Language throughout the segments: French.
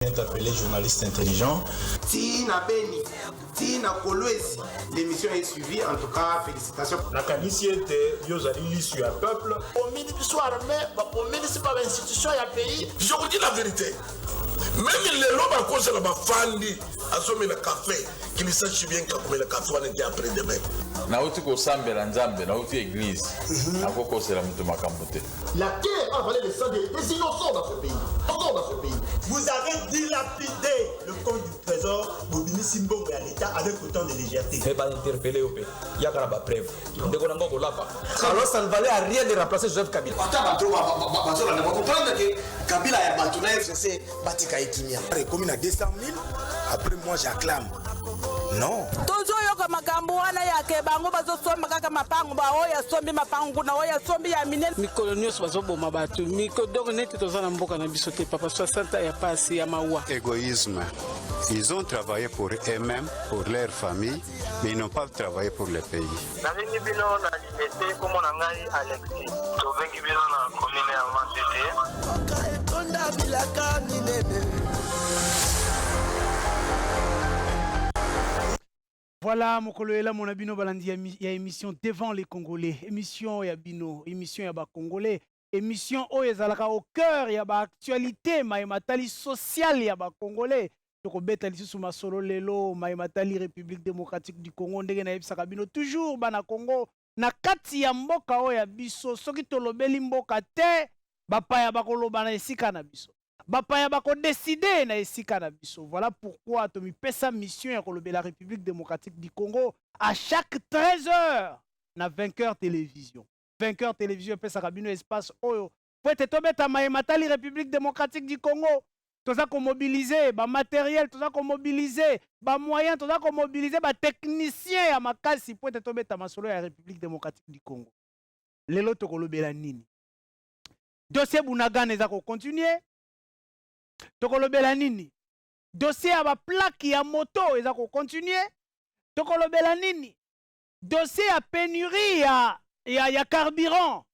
Interpellé journaliste intelligent. Tina Beni, Tina Kolwezi, l'émission est suivie, en tout cas, félicitations. La caniciété, Yozali l'issue à peuple. Au ministre soit armé, au ministre pas l'institution, il y a pays. Je vous dis la vérité. Même les lobes à cause de la fandi, à sommer le café, qu'ils sachent bien que le café va être après demain. Nauti ko sambe la nzambe, nauti église. Akoko c'est la mutuma kambote. La guerre a valé le sang des innocents dans ce pays. Vous avez dilapidé le compte du trésor Bobini Simbo et à l'État avec autant de légèreté. Mais pas interpellé au pays. Il y a pas preuve. Alors ça ne valait à rien de remplacer Joseph Kabila. On va comprendre que Kabila a battu la FCC, Batika et Kimia. Comme il a 200 000, après moi j'acclame. Non. Makambo wana yake bango bazosomba kaka mapango ba oya sombi mapango na oya sombi ya minene mikolo nyonso bazoboma bato mikodoko neti toza na mboka na biso te papa 60 ya pasi ya mawa. Égoïsme. Ils ont travaillé pour eux-mêmes, pour leur famille, mais ils n'ont pas travaillé pour le pays. Navengi bino na liberté comme on ngai Alexis. Tovengi bino na commune ya Matete. Tonda bilaka minene. Voilà, Mokoloela Monabino Balandi, il y a émission devant les Congolais, émission Yabino, émission Yaba Congolais, émission Oyezalaka au cœur, Yaba actualité, Maïmatali sociale Yaba Congolais. Donc, Betali Souma Solo Lelo, Maïmatali République démocratique du Congo, Ndegena Sakabino, toujours Bana Congo, Nakati Yamboka Oyabiso, Soki Tolobeli Mboka Te, Bapa Yabakolo Bana Esika Nabiso. Bapaya bako décider na esika na biso. Voilà pourquoi Tomi pesa mission ya kolobe la République démocratique du Congo à chaque 13h na 20h télévision. 20h télévision pesa kabino espace oyo. Faut être tombé ta matali République démocratique du Congo. Tout ça qu'on mobiliser, ba matériel, tout ça qu'on mobiliser, ba moyen, tout ça qu'on mobiliser, ba technicien ya makasi pour être tombé ta masolo ya République démocratique du Congo. Lelo to kolobe la nini. Dossier Bunagane za ko continuer. Tokolobela nini dossier ya ba plaque ya moto eza ko continuer tokolobela nini dossier ya pénurie ya carburant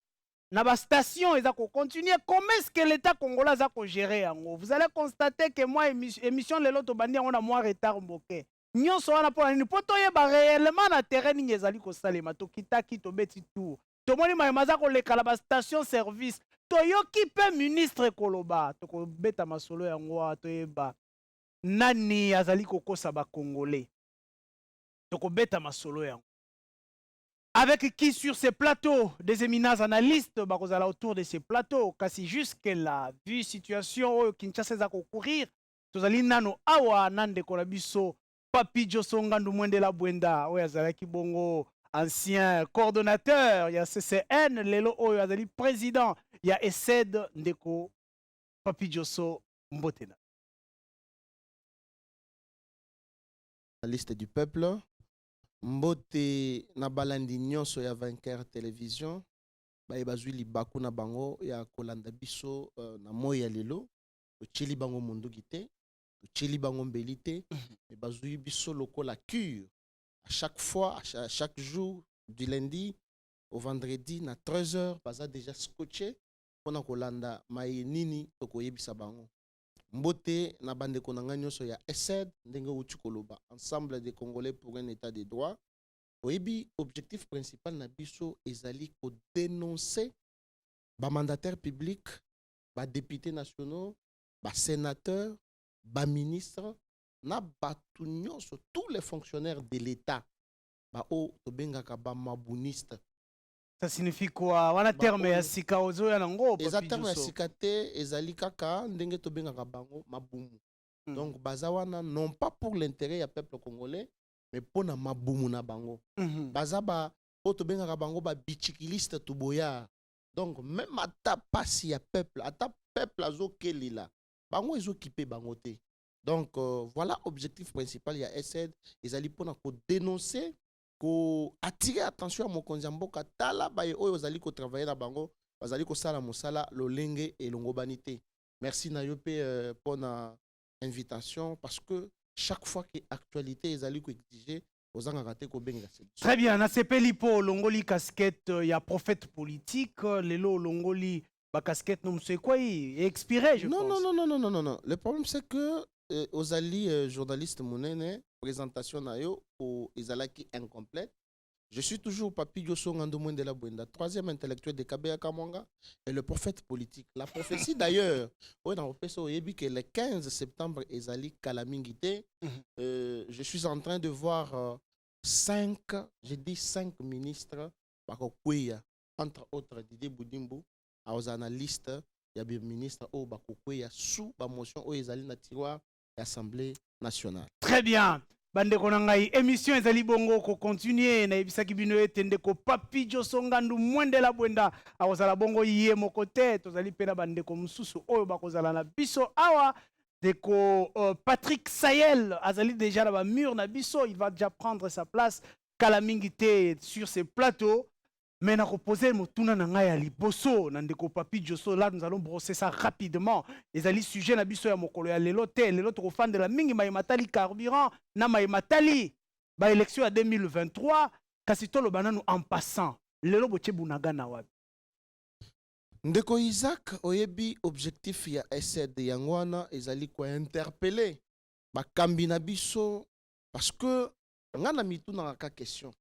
na ba station eza ko continuer. Comment est-ce que l'état congolais a ko gérer yango? Vous allez constater que moi émission lelo to bandi on a moins retard mboke nyonso wana pona nini poto yeba réellement na terrain nini ezali ko salema to kitaki to beti tour to moni maza ko lekala ba station service Toyoki pe ministre Koloba, toko beta masolo yango toyeba nani azali kokosa ba Congolais. Toko beta masolo yango. Avec qui sur ces plateaux des éminents analystes bakozala autour de ces plateaux kasi jusque là vu situation oyo Kinshasa za courir tozali nano awa nande kolabiso Papi Josonga Ndumwendela Bwenda oyo azalaki bongo ancien coordonnateur, il y a CCN, Lelo Oyo Azali président, il y a Essed Ndeko Papi Josso Mbotena. La liste du peuple, Mbote Nabalandi Nyonso ya vainqueur télévision, Baebazui Libaku na bango ya Kolanda Biso na Moya Lelo, Chili Bango Mondogite, Chili Bango Mbelite, Bazui Biso Loko la cure. À chaque fois, à chaque jour, du lundi au vendredi, na 13h, baza déjà scotché. Pona kolanda mai nini toko yebisa bango. Mbote na bande konanga nyonso ya ESED ndenge uti koloba ensemble des Congolais pour un état de droit. Oyebi objectif principal na biso ezali ko dénoncer ba mandataires publics, ba députés nationaux, ba sénateurs, ba ministres. Na batu nyonso tous les fonctionnaires de l'État ba o tobengaka ba mabuniste. Ça signifie quoi? Wana terme ya sika ozo ya nango eza terme ya sika te ezali kaka ndenge tobengaka bango mabumu. Donc baza wana non pas pour l'intérêt ya peuple congolais mais pour na mabumu na bango. Baza ba o tobengaka bango ba bichikiliste tuboya. Donc même ata pasi ya peuple azo kelila bango ezo kipe bango te. Donc voilà l'objectif principal, il y a ESED, ils allaient pour dénoncer, pour attirer attention à mon konzamboka tala baye oyo zali ko travailler na bango, bazali ko sala mosala lolenge et longobanité. Merci Nayope pour na invitation parce que chaque fois que actualité ils allaient ko exiger aux angaraté ko benga. Très bien, na sepeli po longoli casquette, il y a prophète politique, lelo longoli casquette non c'est quoi expiré je pense. Non. Le problème c'est que aux alliés journalistes monene présentation na yo au Izalaki incomplète. Je suis toujours Papi Diosso Ngando Mwendela Bwenda, troisième intellectuel de Kabeya Kamwanga et le prophète politique. La prophétie d'ailleurs, que le 15 septembre, Ezali Kalamingite, je suis en train de voir 5 ministres, entre autres Didier Boudimbo, aux analystes, il y a des ministres sous la motion Ezali na tiroir de l'Assemblée nationale. Très bien. Bande konangai émission ezali bongo ko continuer na ebisaki bino etende ko Papi Diosso Ngando Mwendela Bwenda akozala bongo yé mokote tozali pena bande ko mususu oyo bakozala na biso awa deko Patrick Sayel azali déjà na ba mur na biso, il va déjà prendre sa place Kalamingite sur ce plateau. Mais na reposer motuna na ngai ya liboso na ndeko Papi Diosso, là nous allons brosser ça rapidement. Ezali sujet na biso ya mokolo ya lelo te, lelo to fande la mingi mayimatali carburant na mayimatali ba élection ya 2023 kasi tolo bananu en passant. Lelo boche bunagana wapi. Ndeko Isaac oyebi objectif ya SED yangwana ezali ko interpeller ba kambina biso parce que ngana mituna ka question.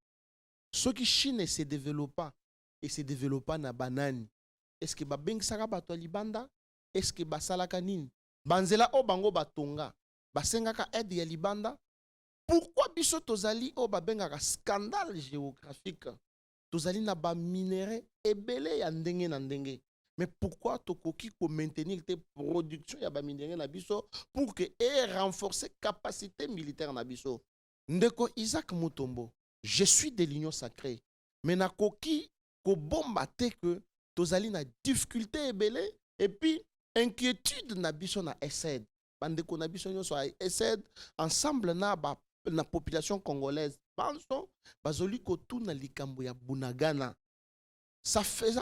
Ce qui Chine se développa et se développa na banani. Est-ce que babeng saka bato libanda? Est-ce que basalaka nini? Banzela o bango batonga. Basengaka aide ya libanda. Pourquoi biso tozali o babengaka scandale géographique? Tozali na ba minéraux ebele ya ndenge na ndenge. Mais pourquoi tokoki ko maintenir te production ya ba minéraux na biso pour que renforcer capacité militaire na biso? Ndeko Isaac Mutombo. Je suis de l'union sacrée. Mais na koki ko bomba te que tozali na difficulté ebele et puis inquiétude na biso na SED. Bande ko na biso nyonso SED ensemble na population congolaise. Banso bazoli ko tuna likambo ya bunagana. Ça fait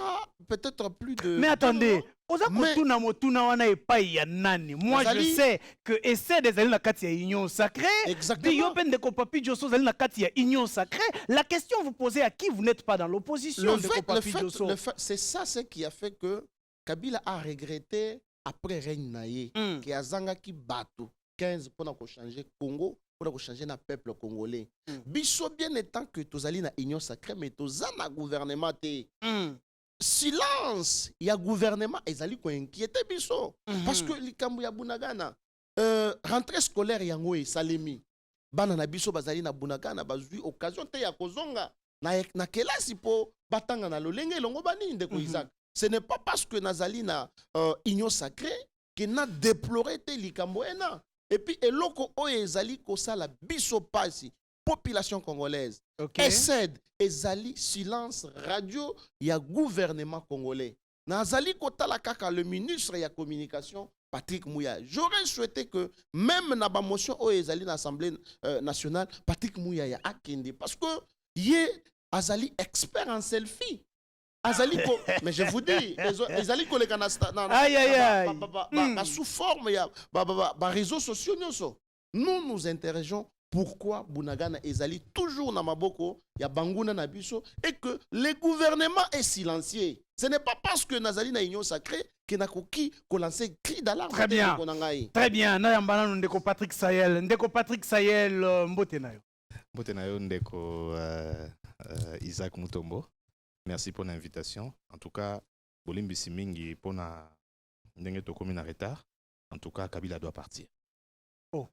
peut-être plus de... Mais attendez, moi je sais que essaie des années la Katia Union Sacrée. Exactement. Union Sacrée. La question vous posez à qui vous n'êtes pas dans l'opposition. Le fait, c'est ça ce qui a fait que Kabila a regretté après Règne Naye, qui a zanga ki batu 15 pour changer Congo, pour changer le peuple congolais. Biso bien étant que tozali na Union Sacrée, mais tozana gouvernement te. Silence, il y a gouvernement, ezali ko inquiété biso. Parce que likambo ya bunagana, rentrée scolaire yango e salemi. Bana na biso bazali na bunagana, bazui occasion te ya kozonga. Na kelasi po batanga na lolenge longo bani ndeko Isaac. Ce n'est pas parce que nazali na Union Sacrée que na déploré te likambo ena. Et puis eloko oyo ezali kosala biso pasi population congolaise. SED ezali silence radio ya gouvernement congolais. Nazali kotala kaka le ministre ya communication Patrick Mouya. J'aurais souhaité que même na ba motion oyo ezali na Assemblée nationale Patrick Mouya ya akende parce que yé azali expert en selfie. Azaliko, mais je vous dis, Azaliko les sous forme ya réseaux sociaux nous nous interrogeons pourquoi Bunagana Ezali toujours na maboko ya banguna na biso et que le gouvernement est silencieux. Ce n'est pas parce que Nazali na Union Sacrée que na koki ko lancer cri d'alarme. Très bien. Très bien. Na yambana ndeko Patrick Sayel, mbote na yo. Mbote na yo ndeko Isaac Mutombo. Merci pour l'invitation. En tout cas, Bolimbi Simingi pour na ndenge tokomi na retard. En tout cas, Kabila doit partir. Oh,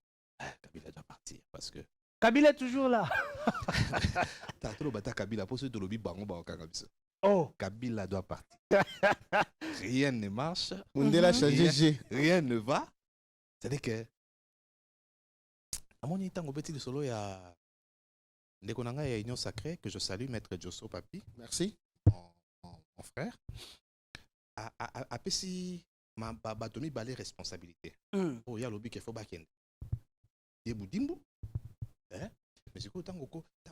Kabila doit partir parce que Kabila est toujours là. T'as trop bata Kabila pour ce que lobi bango ba okangabisa. Oh, Kabila doit partir. Rien ne marche. Rien ne va. C'est-à-dire que à mon temps petit de solo ya Ndekonanga ya Union Sacrée, que je salue, Maître Diosso Papi. Merci. Mon frère. A pesi ma batomi balé responsabilité. Oh, ya lobi ke fo bakende. Yebu dimbu. Mais c'est quoi tango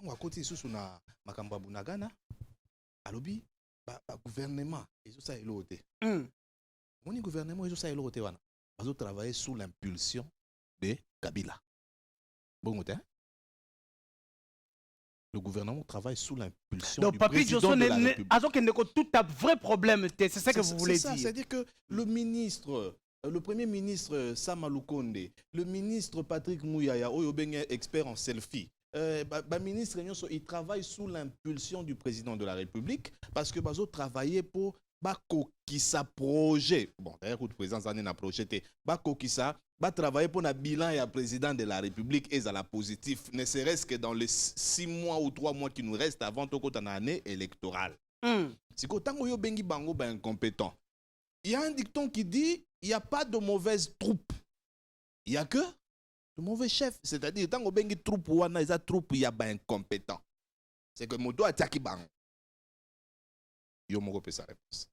à côté sous na makamba bunagana. Alobi gouvernement et ça elote. Mon gouvernement et ça elote wana. Bazo travailler sous l'impulsion de Kabila. Bon, Le gouvernement travaille sous l'impulsion donc du Papi président Johnson de la République. tout un vrai problème, c'est ça que vous voulez dire. C'est-à-dire que le ministre, le premier ministre Sama Lukonde, le ministre Patrick Mouyaya, expert en selfie, ministre il travaille sous l'impulsion du président de la République parce que Bazo travaillait pour Bakokisa projet. Bon, d'ailleurs, le président Zané n'a projeté. Bakokisa va travailler pour un bilan et un président de la République et à la positif, ne serait-ce que dans les 6 mois ou 3 mois qui nous restent avant une année électorale. C'est qu'autant que Bengi Bango est incompétent. Il y a un dicton qui dit il n'y a pas de mauvaise troupe. Il n'y a que de mauvais chefs. C'est-à-dire, tant que Bengi troupe ou une troupe, il y a un incompétent. C'est que Modo attaque Bango. Yo Moko peut sa réponse.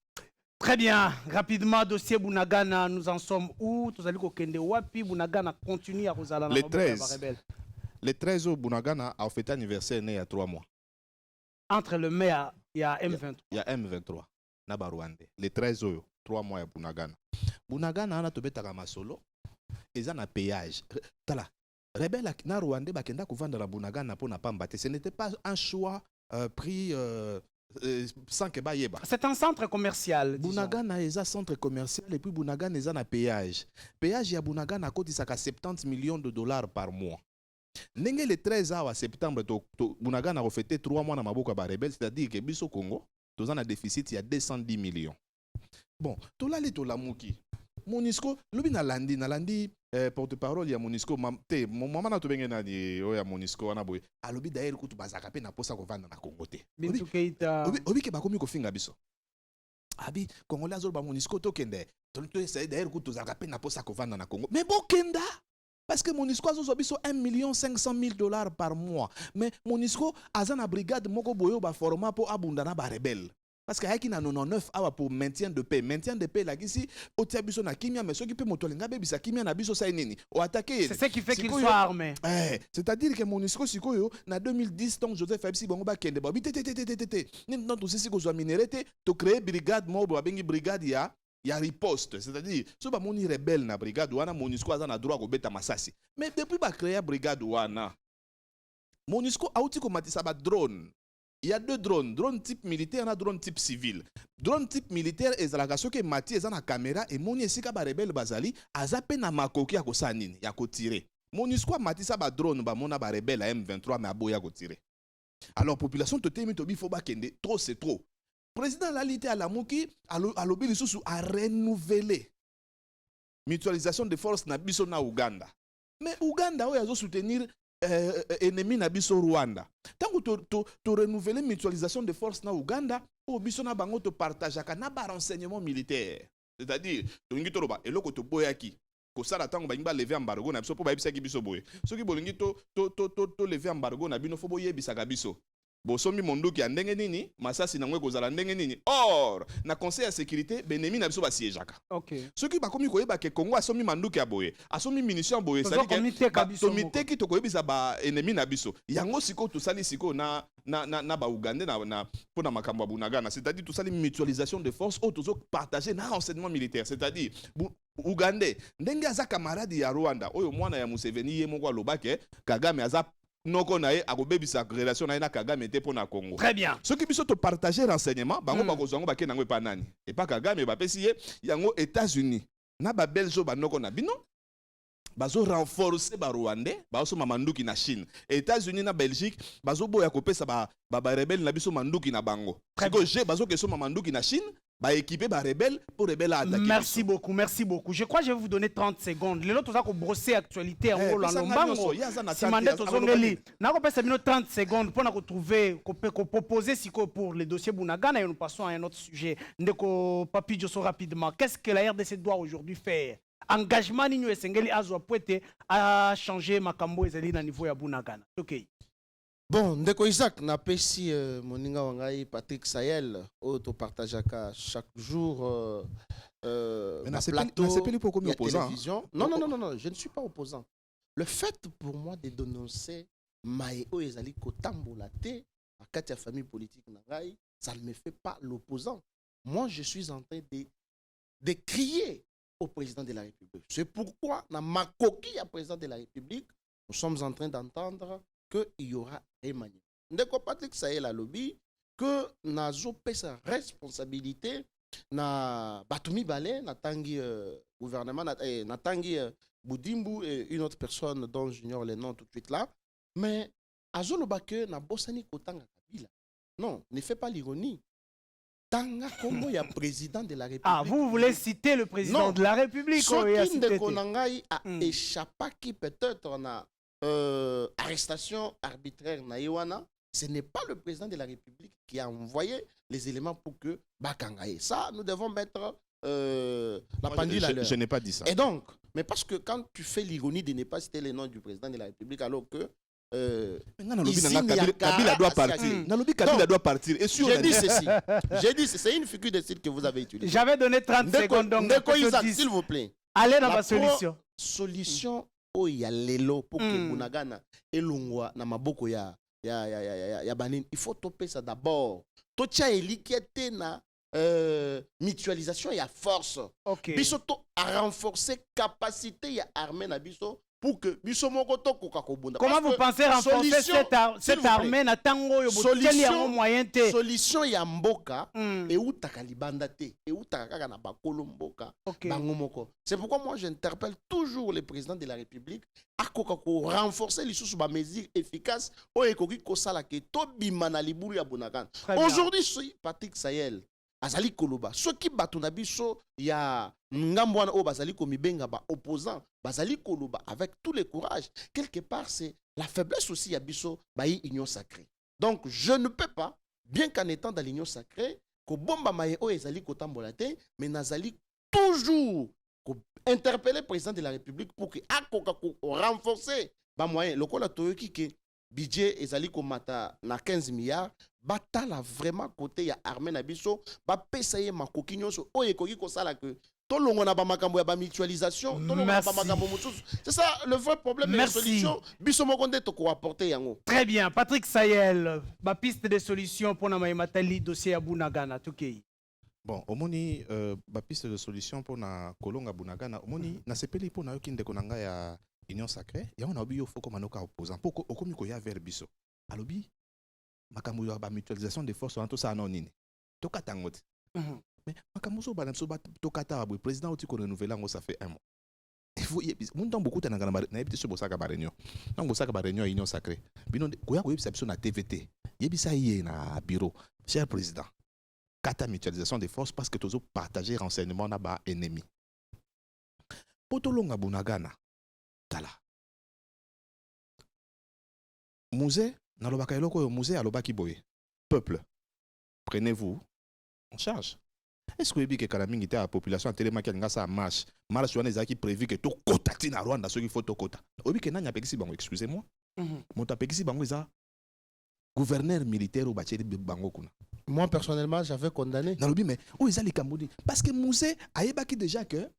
Très bien. Rapidement, dossier Bunagana, nous en sommes où? Tous allez Kende Wapi, Bunagana continue à Rosala. Les 13 au Bunagana a fêté anniversaire né il y a 3 mois. Entre le mai et M23. Il y a M23. Naba Rwanda. Les 13 au 3 mois à Bunagana. Bunagana a tobeta masolo. Ils ont un péage. Tala. Rebelle na Rwanda bakenda kuvanda la Bunagana pour na pambate. Ce n'était pas un choix pris sans que bayeba. C'est un centre commercial. Bunagana est un centre commercial et puis Bunagana est un péage. Péage ya Bunagana coûte 70 millions de dollars par mois. Nenge le 13 à septembre Bunagana a fêté 3 mois na maboka ba rebelle, c'est-à-dire que biso Congo, tous en a déficit il y a 210 millions. Bon, to la muki. Monisco, lobi na landi porte-parole ya Monisco te maman na to bengé na di o ya Monisco wana boy. Alobi d'ailleurs kutu bazaka pe na posa ko vanda na Congo te. Bintu Keita. Obi ke bakomi ko finga biso. Abi Congolais azol ba Monisco to kende. To essayer d'ailleurs kutu zaka pe na posa ko vanda na Congo. Mais bokenda parce que Monisco azol biso 1 500 000 dollars par mois. Mais Monisco azana brigade moko boyo ba format pour abunda na ba rebelle. Parce qu'il y a 99 pour maintien de paix. Maintien de paix, là, ici, au Tiabiso na Kimia, mais ceux qui peuvent motolenga, bisa Kimia na biso sa nini. Ou attaquer. C'est ce qui fait qu'ils soient armés. C'est-à-dire que Monisco, Sikoyo, na 2010, tant Joseph Fabsi Bongoba Kende, Babi, non, tout ceci, qu'on soit minéré, tu crées brigade, moi, bengi brigade, il y a riposte. C'est-à-dire, si on moni rebelle na brigade, ou ana Monisco, a na droit au beta masasi. Mais depuis, ba créer brigade, ou ana. Monisco, a outil comme ça, drone. Il y a 2 drones, drone type militaire et drone type civil. Drone type militaire est la question que Mati est dans la caméra et moni esika ba rebelle bazali azape na makoki ya kosanini ya kotire. Monisco Mati sa ba drone ba mona ba rebelle à M23 mais aboya kotire. Alors population totemi tobi faut ba kende trop c'est trop. Président Lalite Alamuki a lobby lisusu a renouveler mutualisation de forces na biso na Uganda. Mais Uganda oyo azo soutenir ennemi na biso Rwanda. Tant que tu renouveler mutualisation de forces na Uganda, au biso na bango to partageaka na ba renseignement militaire. C'est-à-dire, to ngi to roba eloko to boyaki. Ko sala tango ba ngba lever embargo na biso po ba yebisa ki biso boye. Soki bolingi to lever embargo na bino fo boyebisa ka biso. Bosomi mondoki ya ndenge nini, masasi na ngwe kozala ndenge nini. Or, na conseil ya sécurité, benemi na biso ba siégeaka. OK. Soki ba komi koyeba ke Congo asomi manduki ya boye, asomi munition boye, c'est-à-dire que tomite ki to koyebisa ba ennemi na biso. Yango siko to sali siko na ba Uganda na pona makambo ya Bunagana, c'est-à-dire to sali mutualisation de forces au tozo partager na renseignement militaire, c'est-à-dire Ugandais, ndenge aza camarade ya Rwanda, oyo mwana ya Museveni ye moko alobake, Kagame aza noko nae akobebisa relation nae na Kagame te pona Congo. Très bien. Ceux qui biso to partager renseignement, bango bakozango ba kenango pa nani. Et pas Kagame ba pesi ye yango États-Unis. Na ba Belgique ba noko na bino. Bazo renforcer ba Rwandais, bazo mamanduki na Chine. États-Unis na Belgique, bazo boya kopesa ba rebelle na biso manduki na bango. Siko je bazo keso mamanduki na Chine. Équipé par rebelle pour rebelle à attaquer. Merci beaucoup, merci beaucoup. Je crois que je vais vous donner 30 secondes. Les autres, vous brosser actualité en haut, si mandat aux Ongeli, n'a pas passé 30 secondes pour nous trouver, proposer si pour les dossiers Bunagana et nous passons à un autre sujet. Ndeko Papi Josso rapidement. Qu'est-ce que la RDC doit aujourd'hui faire? Engagement Nino Esengeli Azwa Pouete a changé Makambo Ezeli na niveau ya Bunagana. OK. Bon, ndeko Isaac na pesi moninga wangai Patrick Sayel auto partageaka chaque jour na plateau de télévision. Non, je ne suis pas opposant. Le fait pour moi de dénoncer Maéo Ezali Kotambola te à quatre famille politique nangai, ça ne me fait pas l'opposant. Moi, je suis en train de crier au président de la République. C'est pourquoi dans ma coquille à président de la République, nous sommes en train d'entendre qu'il y aura remaniement. ndeko Patrick Sayel alobi que nazo pesa responsabilité na Batumi Balé na tangi gouvernement na tangi Boudimbu et une autre personne dont j'ignore les noms tout de suite là, mais azoloba que na bosani kotanga Kabila. Non, ne fais pas l'ironie. Tanga Kombo ya président de la République. Ah, vous voulez citer le président de la République? Soki de Konangai a échappé qui peut-être on a arrestation arbitraire na Iwana. Ce n'est pas le président de la République qui a envoyé les éléments pour que Bakangaye. Ça, nous devons mettre la pendule à l'heure. Je n'ai pas dit ça. Et donc, mais parce que quand tu fais l'ironie de ne pas citer le nom du président de la République, alors que Kabila doit partir. Kabila doit partir. J'ai dit ceci. J'ai dit, c'est une figure de style que vous avez utilisée. J'avais donné 30 secondes. Donc, s'il vous plaît. Allez dans ma solution. Solution, oh, il y a l'élo pour que Bunagana et Lungwa na maboko ya banin. Il faut topper ça d'abord. Tocha elikiete na mutualisation et force. Biso to a renforcer capacité ya armée na biso pour que biso moko to koka kobunda. Comment vous pensez renforcer cette armée na tango yo boteli yango moyen te? Solution ya mboka et utaka libanda te et utaka kaka na bakolo mboka bango moko. C'est pourquoi moi j'interpelle toujours le président de la République à koka ko renforcer les sous ba mesures efficaces o ekoki ko sala ke to bima na liburu ya Bunagana. Aujourd'hui Patrick Sayel azali koloba soki bato na biso ya ngambo wana o bazali komibenga ba opposant bazali koloba avec tout le courage. Quelque part c'est la faiblesse aussi ya biso ba union sacrée. Donc je ne peux pas, bien qu'en étant dans l'union sacrée, ko bomba maye o ezali kotambola te, mais nazali toujours ko interpeller le président de la République pour que akoka ko renforcer ba moyen lokola toyoki ke budget ezali komata na 15 milliards. Batala vraiment côté ya armée na biso ba pesaye makoki nyonso oye koki ko sala que tolongo na ba makambo ya ba mutualisation tolongo na ba makambo mususu. C'est ça le vrai problème. La solution biso moko nde to ko apporter yango. Très bien. Patrick Sayel, ba piste de solution pour na matali dossier ya Bunagana tukei. Bon, omoni ba piste de solution pour na kolonga Bunagana omoni na sepeli pour na yokinde konanga ya union sacrée ya on a obi yo foko manoka opposant pour okomi ko ya vers biso. Alobi makambo ya ba mutualisation des forces en ça anonine to katangote mais makambo so ba so ba to kata ba président oti ko renouveler ngo ça fait 1 mois il faut mon temps beaucoup tananga na yebite so bosaka ba réunion na bosaka ba réunion union sacrée bino ko ya ko yebisa biso na TVT yebisa yé na bureau cher président kata mutualisation des forces parce que tozo partager renseignement na ba ennemi potolonga Bunagana tala musée nalobaka eloko yo musée alobaki boye peuple prenez-vous en charge. Est-ce que vous avez dit que la population a tellement marche wana ezaki prévu que to kota tina Rwanda soki faut to kota obi ke nanya pekisi bango excusez-moi monta pekisi bango eza gouverneur militaire au bacheli bango kuna. Moi personnellement j'avais condamné nalobi mais o ezali kambodi parce que musée ayebaki déjà que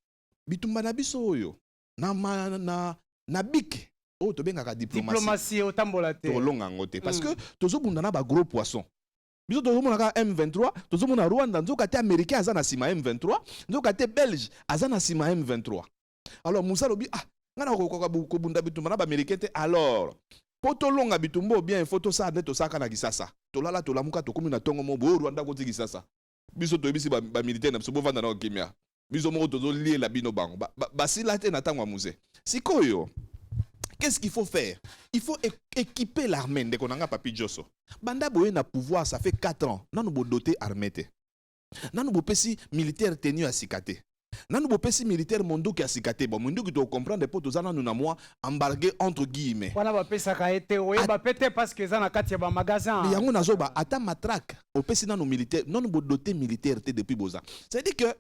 bitumba na biso oyo na bik oh to bengaka diplomatie otambola te to longa ngote parce que tozo bundana ba gros poisson biso tozo mona M23 tozo mona Rwanda nzoka te américain azana sima M23 nzoka te belge azana sima M23 alors Moussa lobi ah ngana ko bunda bitumba na ba américain te alors poto longa bitumbo bien photo ça neto saka na kisasa to lala to lamuka to komi na tongo mo bo Rwanda ko tiki sasa biso to bisi ba militaire na biso bo vanda na kimia biso mo tozo lier la bino bango ba sila te na tangwa musée sikoyo. Qu'est-ce qu'il faut faire? Il faut équiper l'armée de Konanga Papi Josso. Banda boye na pouvoir, ça fait 4 ans. Nan nous doté armée. Nan nous pesi militaire tenu à sikate. Nan nous pesi militaire mondo qui a sikate. Bon mondo qui doit comprendre des potes zana nous na moi embarqué entre guillemets. Wana ba pesa ka été oye ba pété parce que zana kati ya ba magasin. Mais yango nazo ba ata matraque. Au pesi nan nous militaire, non nous doté militaire depuis boza. Ça veut dire que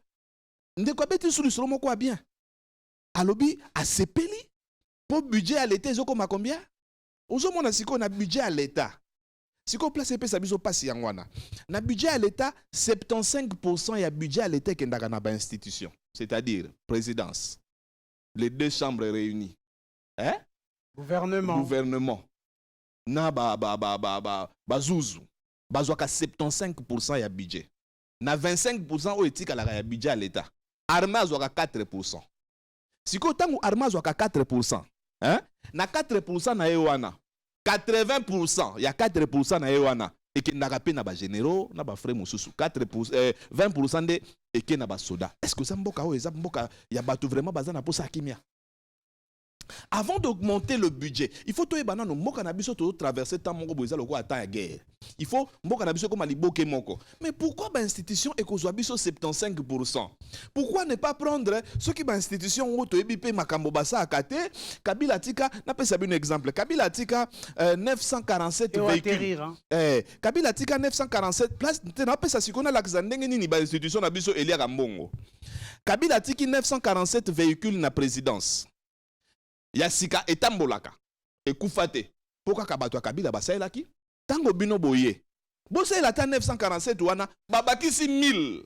ndeko beti solution moko bien. Alobi a sepeli. Pour budget à l'État, ils ont combien? Aux hommes, on a budget à l'État. Si on place ça biso passi yangwana. Na budget à l'État, 75% y a budget à l'État qui est dans la institution, c'est-à-dire présidence, les 2 chambres réunies, hein? Gouvernement. Na bazouzou. Bazoaka 75% y a budget. Na 25% au éthique à la budget à l'État. Armée azoaka 4%. Si on a armée azoaka 4%. Hein? Na 4% na ewana. 80%, il y a 4% na ewana et qui n'a pas na généraux, na ba frère mususu 20% de et qui na ba soda. Est-ce que ça mboka o eza mboka ya batu vraiment bazana pour ça kimia? Avant d'augmenter le budget, il faut que nous mboka na biso to traverser tant moko boza loko ata ya guerre. Il faut mboka na biso comme liboke moko. Mais pourquoi ba institution ekozwa biso 75%? Pourquoi ne pas prendre ce qui ba institution oto ebipe makambo basa akate Kabila tika na pesa un exemple. Kabila tika 947 véhicules. Kabila tika 947 place na pesa sikona la ndenge nini ba institution na biso elia kambongo. Kabila tiki 947 véhicules na présidence. Yasika etambolaka ekufate poka kabato Kabila basaelaki tango bino boye bosaela ta 947 wana babakisi 1000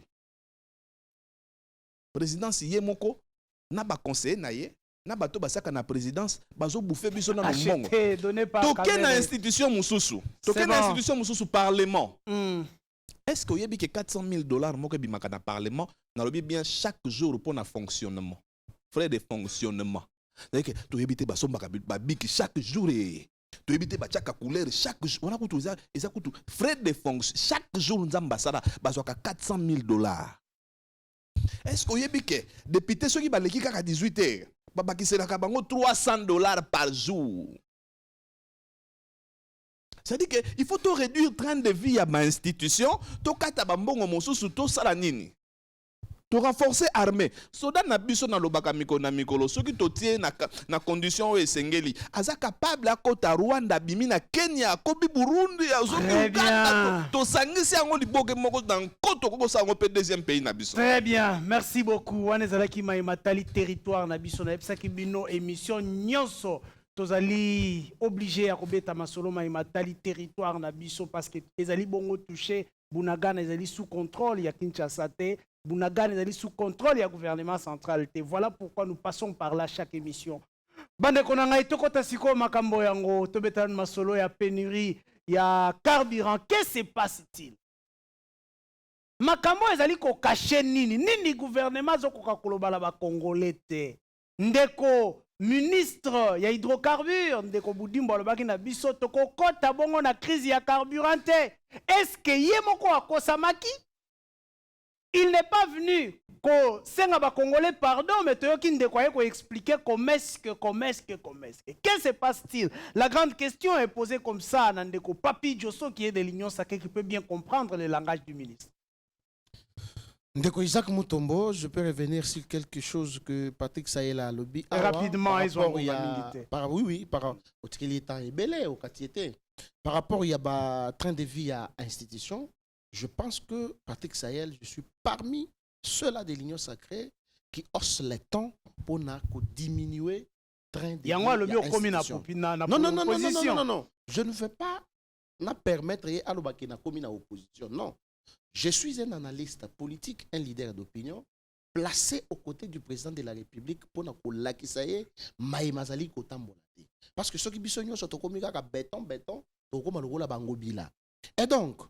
présidence ye moko na ba conseiller na ye na bato basaka na présidence bazo bouffer biso na mongo toke na institution mususu toke na institution mususu parlement. Est-ce que yebi que $400,000 moko bimaka na parlement na lobi bien chaque jour pour na fonctionnement frais de fonctionnement. C'est-à-dire que tu évites chaque jour et tu évites chaque couleur chaque jour. On a coûté frais de fonction chaque jour nous avons $400,000. Est-ce que vous avez que député ceux qui va l'équipe à 18h, qui sera $300 par jour. C'est-à-dire que il faut tout réduire le train de vie à ma institution, to katabambongo mosusu to salanini. To renforcer l'armée. Soda na biso na lobaka mikolo na mikolo soki to tie na condition o esengeli aza capable akota Rwanda bimi na Kenya kobi Burundi azoki Uganda to sangisi yango liboke moko na nkoto koko sango pe deuxième pays na biso. Très bien, merci beaucoup. Wanezalaki matali territoire na biso na epsaki bino émission nyonso tozali obligé à kobeta masolo matali territoire na biso parce que ezali bongo touché Bunagana ezali sous contrôle ya Kinshasa te. Bunagana est sous contrôle du gouvernement central. Voilà pourquoi nous passons par là chaque émission. Bande konanga itokota siko makambo yango tobetan masolo ya pénurie ya carburant. Qu'est-ce qui se passe-t-il? Makambo ezali ko cacher nini gouvernement zoko kolobala ba congolais te. Ndeko ministre ya hydrocarbures ndeko Budimbo alobaki na biso toko kota bongo na crise ya carburant te. Est-ce que yemoko akosamaki? Il n'est pas venu ko senga ba congolais pardon mais toyoki ndekwaye ko expliquer comment est-ce que qu'est-ce qui se passe-t-il? La grande question est posée comme ça na ndeko Papi Josso qui est de l'Union sacrée qui peut bien comprendre le langage du ministre. Ndeko Isaac Mutombo, je peux revenir sur quelque chose que Patrick Sayela a lobby. Rapidement, ils ont par rapport il y a train de vie à institution. Je pense que Patrick Sayel, je suis parmi ceux-là de l'Union sacrée qui haussent les temps pour diminuer le train de vie à institution. Non. Je ne vais pas permettre à l'Obakina comme opposition. Non. Je suis un analyste politique, un leader d'opinion, placé aux côtés du président de la République pour l'acquisayer Maïmazali Kotambolati. Parce que ceux qui sont béton, et donc,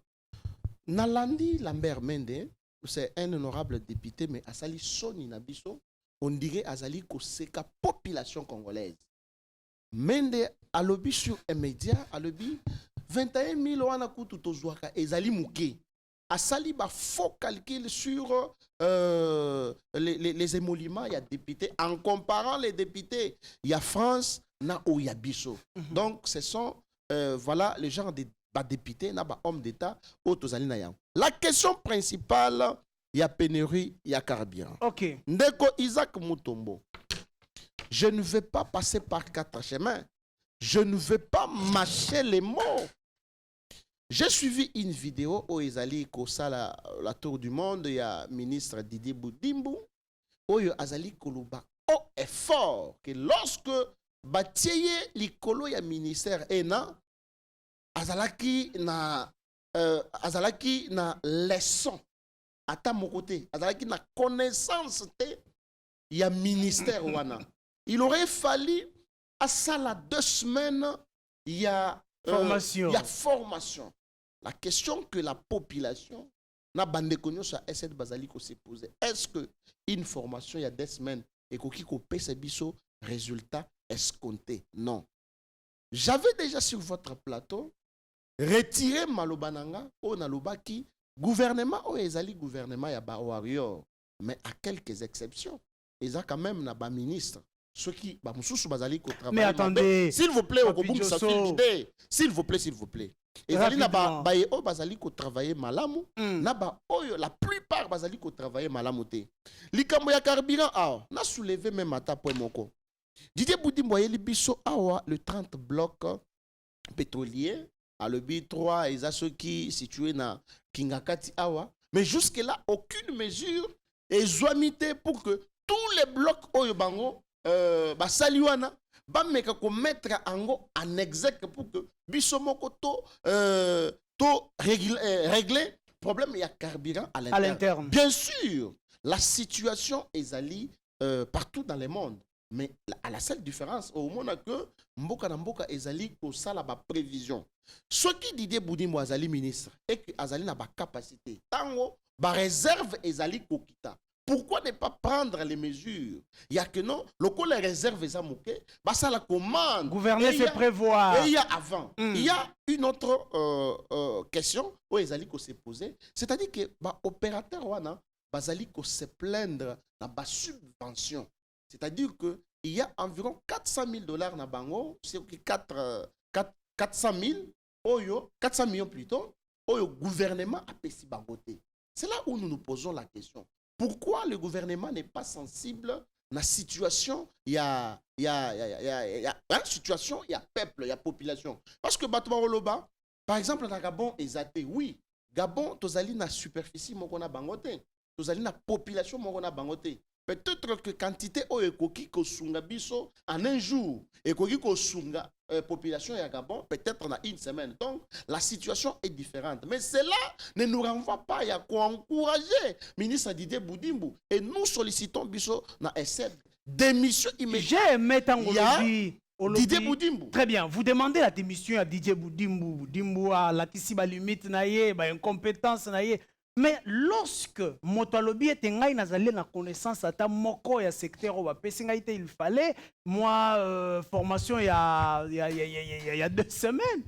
Nalandi Lambert Mende, c'est un honorable député, mais Asali Soni Nabiso, on dirait Azali Koseka, population congolaise. Mende a lobby sur un média, a lobby 21 000 wanakutu tozwaka ezali muke. Asali ba faux calcul sur les émoluments, il y a députés. En comparant les députés, il y a France, na ou il y a Bisso. Donc ce sont voilà les gens de députés, na ba hommes d'État, autozali na yang. La question principale, il y a pénurie, il y a carburant. Ok. Ndeko Isaac Mutombo, je ne vais pas passer par quatre chemins. Je ne vais pas mâcher les mots. J'ai suivi une vidéo où Ezali Kosa la tour du monde, il y a ministre Didier Budimbu, où Azali Koluba haut et fort que lorsque Batieye Likolo ya ministère ena Azalaki na leçon ata mokote Azalaki na connaissance te ya ministère wana. Il aurait fallu à ça la 2 semaines il y a formation. La question que la population n'a pas connu sur cette basali s'est posée. Est-ce que une formation il y a 2 semaines et qu'on peut se biso résultat escompté? Non. j'avais déjà sur votre plateau retiré Malobananga au Nalobaki, gouvernement au Ezali gouvernement ya ba warrior, mais à quelques exceptions. Ils ont quand même na ba ministre. Ceux qui ba mususu bazali ko travailler. Mais attendez, s'il vous plaît, s'il vous plaît, s'il vous plaît. Ezali na ba o bazali ko travailler malamu, na ba oyo la plupart bazali ko travailler malamu te. Likambo ya carburant na soulevé même ata point moko. Didier Boudimbo yeli biso awa le 30 blocs pétroliers à le B3 et à ceux qui situés na Kingakati awa, mais jusque là aucune mesure est zoamité pour que tous les blocs oyo bango basaliwana ba meka ko mettre ango en exec pour que biso moko to régler problème ya carburant à l'interne. Bien sûr, la situation est ali partout dans le monde. Mais à la seule différence, au moment que Mboka na Mboka ezali ko sala ba prévision. Ce qui Didier Boudimbo azali ministre et que azali na ba capacité. Tango ba réserve ezali kokita. Pourquoi ne pas prendre les mesures? Il y a que non, le coup les réserves ezamouké, ba ça la commande. Gouverner c'est prévoir. Et il y a avant. Il y a une autre question où ezali ko se poser, c'est-à-dire que ba opérateur wana bazali ko se plaindre na ba subvention. C'est-à-dire qu'il y a environ $400,000 na bango, c'est 400 millions plutôt, au gouvernement a payé bangoté. C'est là où nous nous posons la question. Pourquoi le gouvernement n'est pas sensible à la situation? Il y a situation, il y a peuple, il y a population. Parce que Batouaroloba, par exemple, dans Gabon, Ezate, oui, Gabon, tozali na superficie mokona bangoté, tozali na population mokona bangoté. Peut-être que quantité o ekoki ko sunga biso en un jour ekoki ko sunga population ya Gabon peut-être en une semaine. Donc la situation est différente. Mais cela ne nous renvoie pas à encourager ministre Didier Boudimbo et nous sollicitons biso na essai démission immédiate. J'ai mettre en Didier Boudimbo. Très bien. Vous demandez la démission à Didier Boudimbo. Boudimbo a la kisiba limite na ye, ba incompétence na ye. Mais lorsque Motalobi était na connaissance à ta moko ya secteur au il fallait moi formation il y a 2 semaines.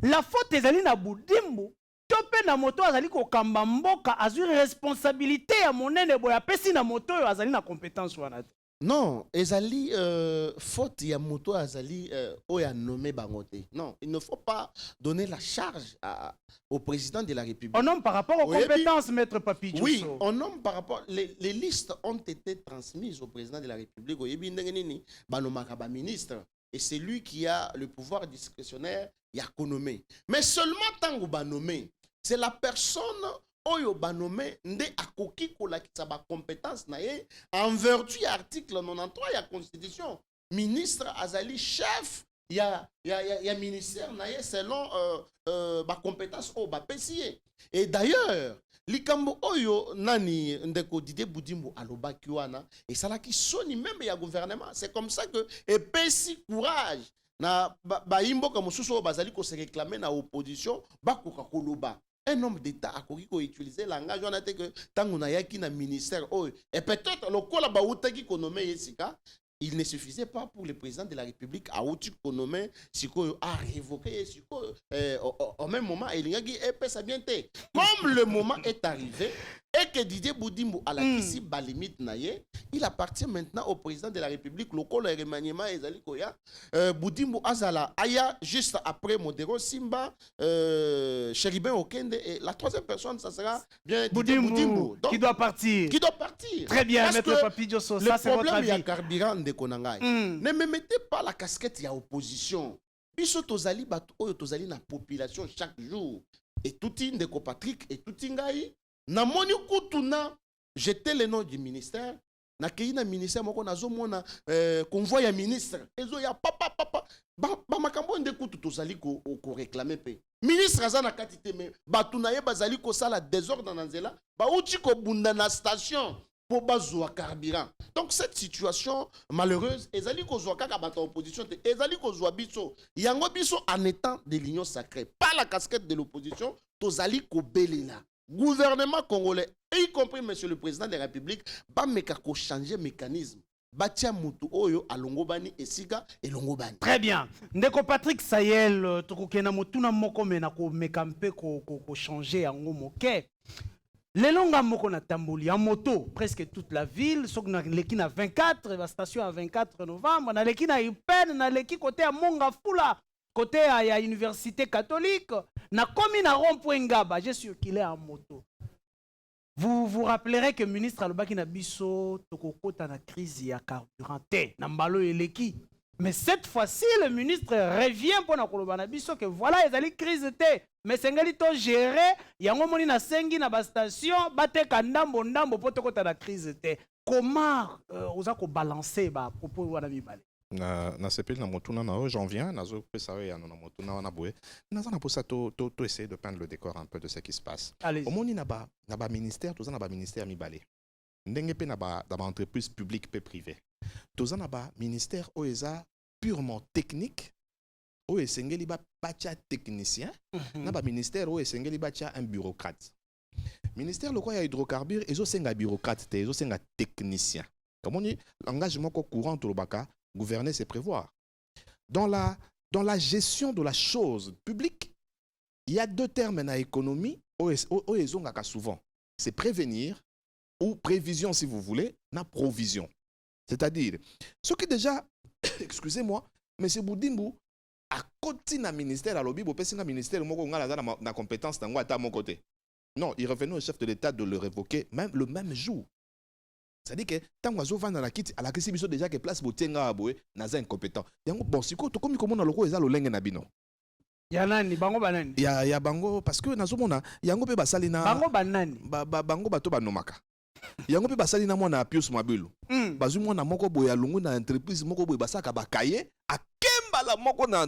La faute est allée na Boudimbo. Topé na moto azali ko kamba mboka azuri responsabilité ya monene boya pesi na moto azali na compétence wana. Non, ezali faute ya moto azali oya nommé bangote. Non, il ne faut pas donner la charge au président de la République. On nomme par rapport aux compétences, maître Papi Diosso. Oui, on nomme par rapport. Les listes ont été transmises au président de la République. Oyebi ndengeni banomaka ba ministre et c'est lui qui a le pouvoir discrétionnaire ya konomé. Mais seulement tant ba nommé, c'est la personne oyo banome nde akoki kolakisa ba compétence na ye en vertu ya article 93 ya constitution. Ministre azali chef ya ministère na ye selon ba compétence o ba pesiye. Et d'ailleurs likambo oyo nani ndeko Didier Boudimbo alobaki wana et salaki soni même ya gouvernement. C'est comme ça que epesi courage na ba imboka mosusu o bazali ko se réclamer na opposition bakoka koloba. Un homme d'État a utilisé le langage, on a dit que tant qu'on a yaki na ministère, et peut-être le kola baouta qui konomé yesika, il ne suffisait pas pour le président de la République à outil konomé, siko a révoqué, siko au même moment il y a qui est bien té. Comme le moment est arrivé et que Didier Boudimbo a la kisi balimite naye, il appartient maintenant au président de la République, le col remaniement ezali koya. Boudimbo azala aya juste après Modero Simba, Chéribin Okende et la troisième personne ça sera bien Didier Boudimbo. Donc, qui doit partir. Qui doit partir. Très bien, maître Papi Diosso, ça c'est votre avis. Le problème il y a carburant de Konangai. Ne me mettez pas la casquette il y a opposition. Biso tozali batu oyo tozali na population chaque jour. Et tout de Patrick et tout ngai. Na moni kutuna jeter le nom du ministère na keina ministère moko nazo mona convoi ya ministre ezo ya papa ba makambo nde kutu tozali ko réclamer pe ministre azana katite me batu na ye bazali ko sala désordre na nzela ba uti ko bunda na station pour bazwa carburant. Donc cette situation malheureuse ezali ko zwa kaka bata opposition te ezali ko zwa biso yango biso en étant de l'union sacrée pas la casquette de l'opposition tozali ko belela. Gouvernement congolais, y compris monsieur le président de la République, va changer le mécanisme. batia mutu oyo alongobani esika elongobani. Très bien. Ndeko Patrick Sayel tokokena motuna moko mena ko mekampe ko changer yango moke. Lelonga moko na tamboli en moto presque toute la ville sok na leki na 24 la station à 24 novembre na leki na Ipen na leki côté à Monga Fula côté à université catholique na komi na rond-point Ngaba j'ai circulé en moto. Vous vous rappellerez que le ministre Alobaki na biso tokokota na crise ya carburant te na mbalo eleki. Mais cette fois-ci, le ministre revient pour na biso que voilà, ils allaient crise te. Mais sengeli to gérer, yango moni na sengi na ba station, bate kandambo ndambo po tokota na crise te. Comment oza ko balancer ba propos wana mibale? Na sepeli na motuna na j'en viens nazo pesa ya na motuna na boye naza na posa to essayer de peindre le décor un peu de ce qui se passe. Omoni na ba ministère toza na ba ministère mibale. Ndenge pe na ba entreprise publique pe privée. Toza na ba ministère oeza purement technique o esengeli ba bacha technicien na ba ministère o esengeli bacha un bureaucrate. Ministère le quoi ya hydrocarbures ezo senga bureaucrate te ezo senga technicien. Comme on dit l'engagement courant to lobaka gouverner c'est prévoir. Dans la gestion de la chose publique, il y a deux termes dans l'économie o ezongaka souvent. C'est prévenir ou prévision si vous voulez, na provision. C'est-à-dire ce qui déjà excusez-moi, M. Boudimbu, à côté d'un ministère, à l'objet, un ministère, na compétence dans à mon côté. Non, il revenait au chef de l'État de le révoquer même le même jour. C'est-à-dire que tant que vous à la quitte, à la question déjà que place Botenga Aboé, n'a pas incompétent. Bon, si quoi, comme comment on a le rôle, ils ont le lingue nabino. Yanani, bango banani. Ya bango parce que nazomona, yango pe basalina. Bango banani. Bango bato banomaka. Yango pe basali na mwana Pius Mabulu. Bazu mwana moko boya lungu na entreprise moko boya basaka bakaye akemba la moko na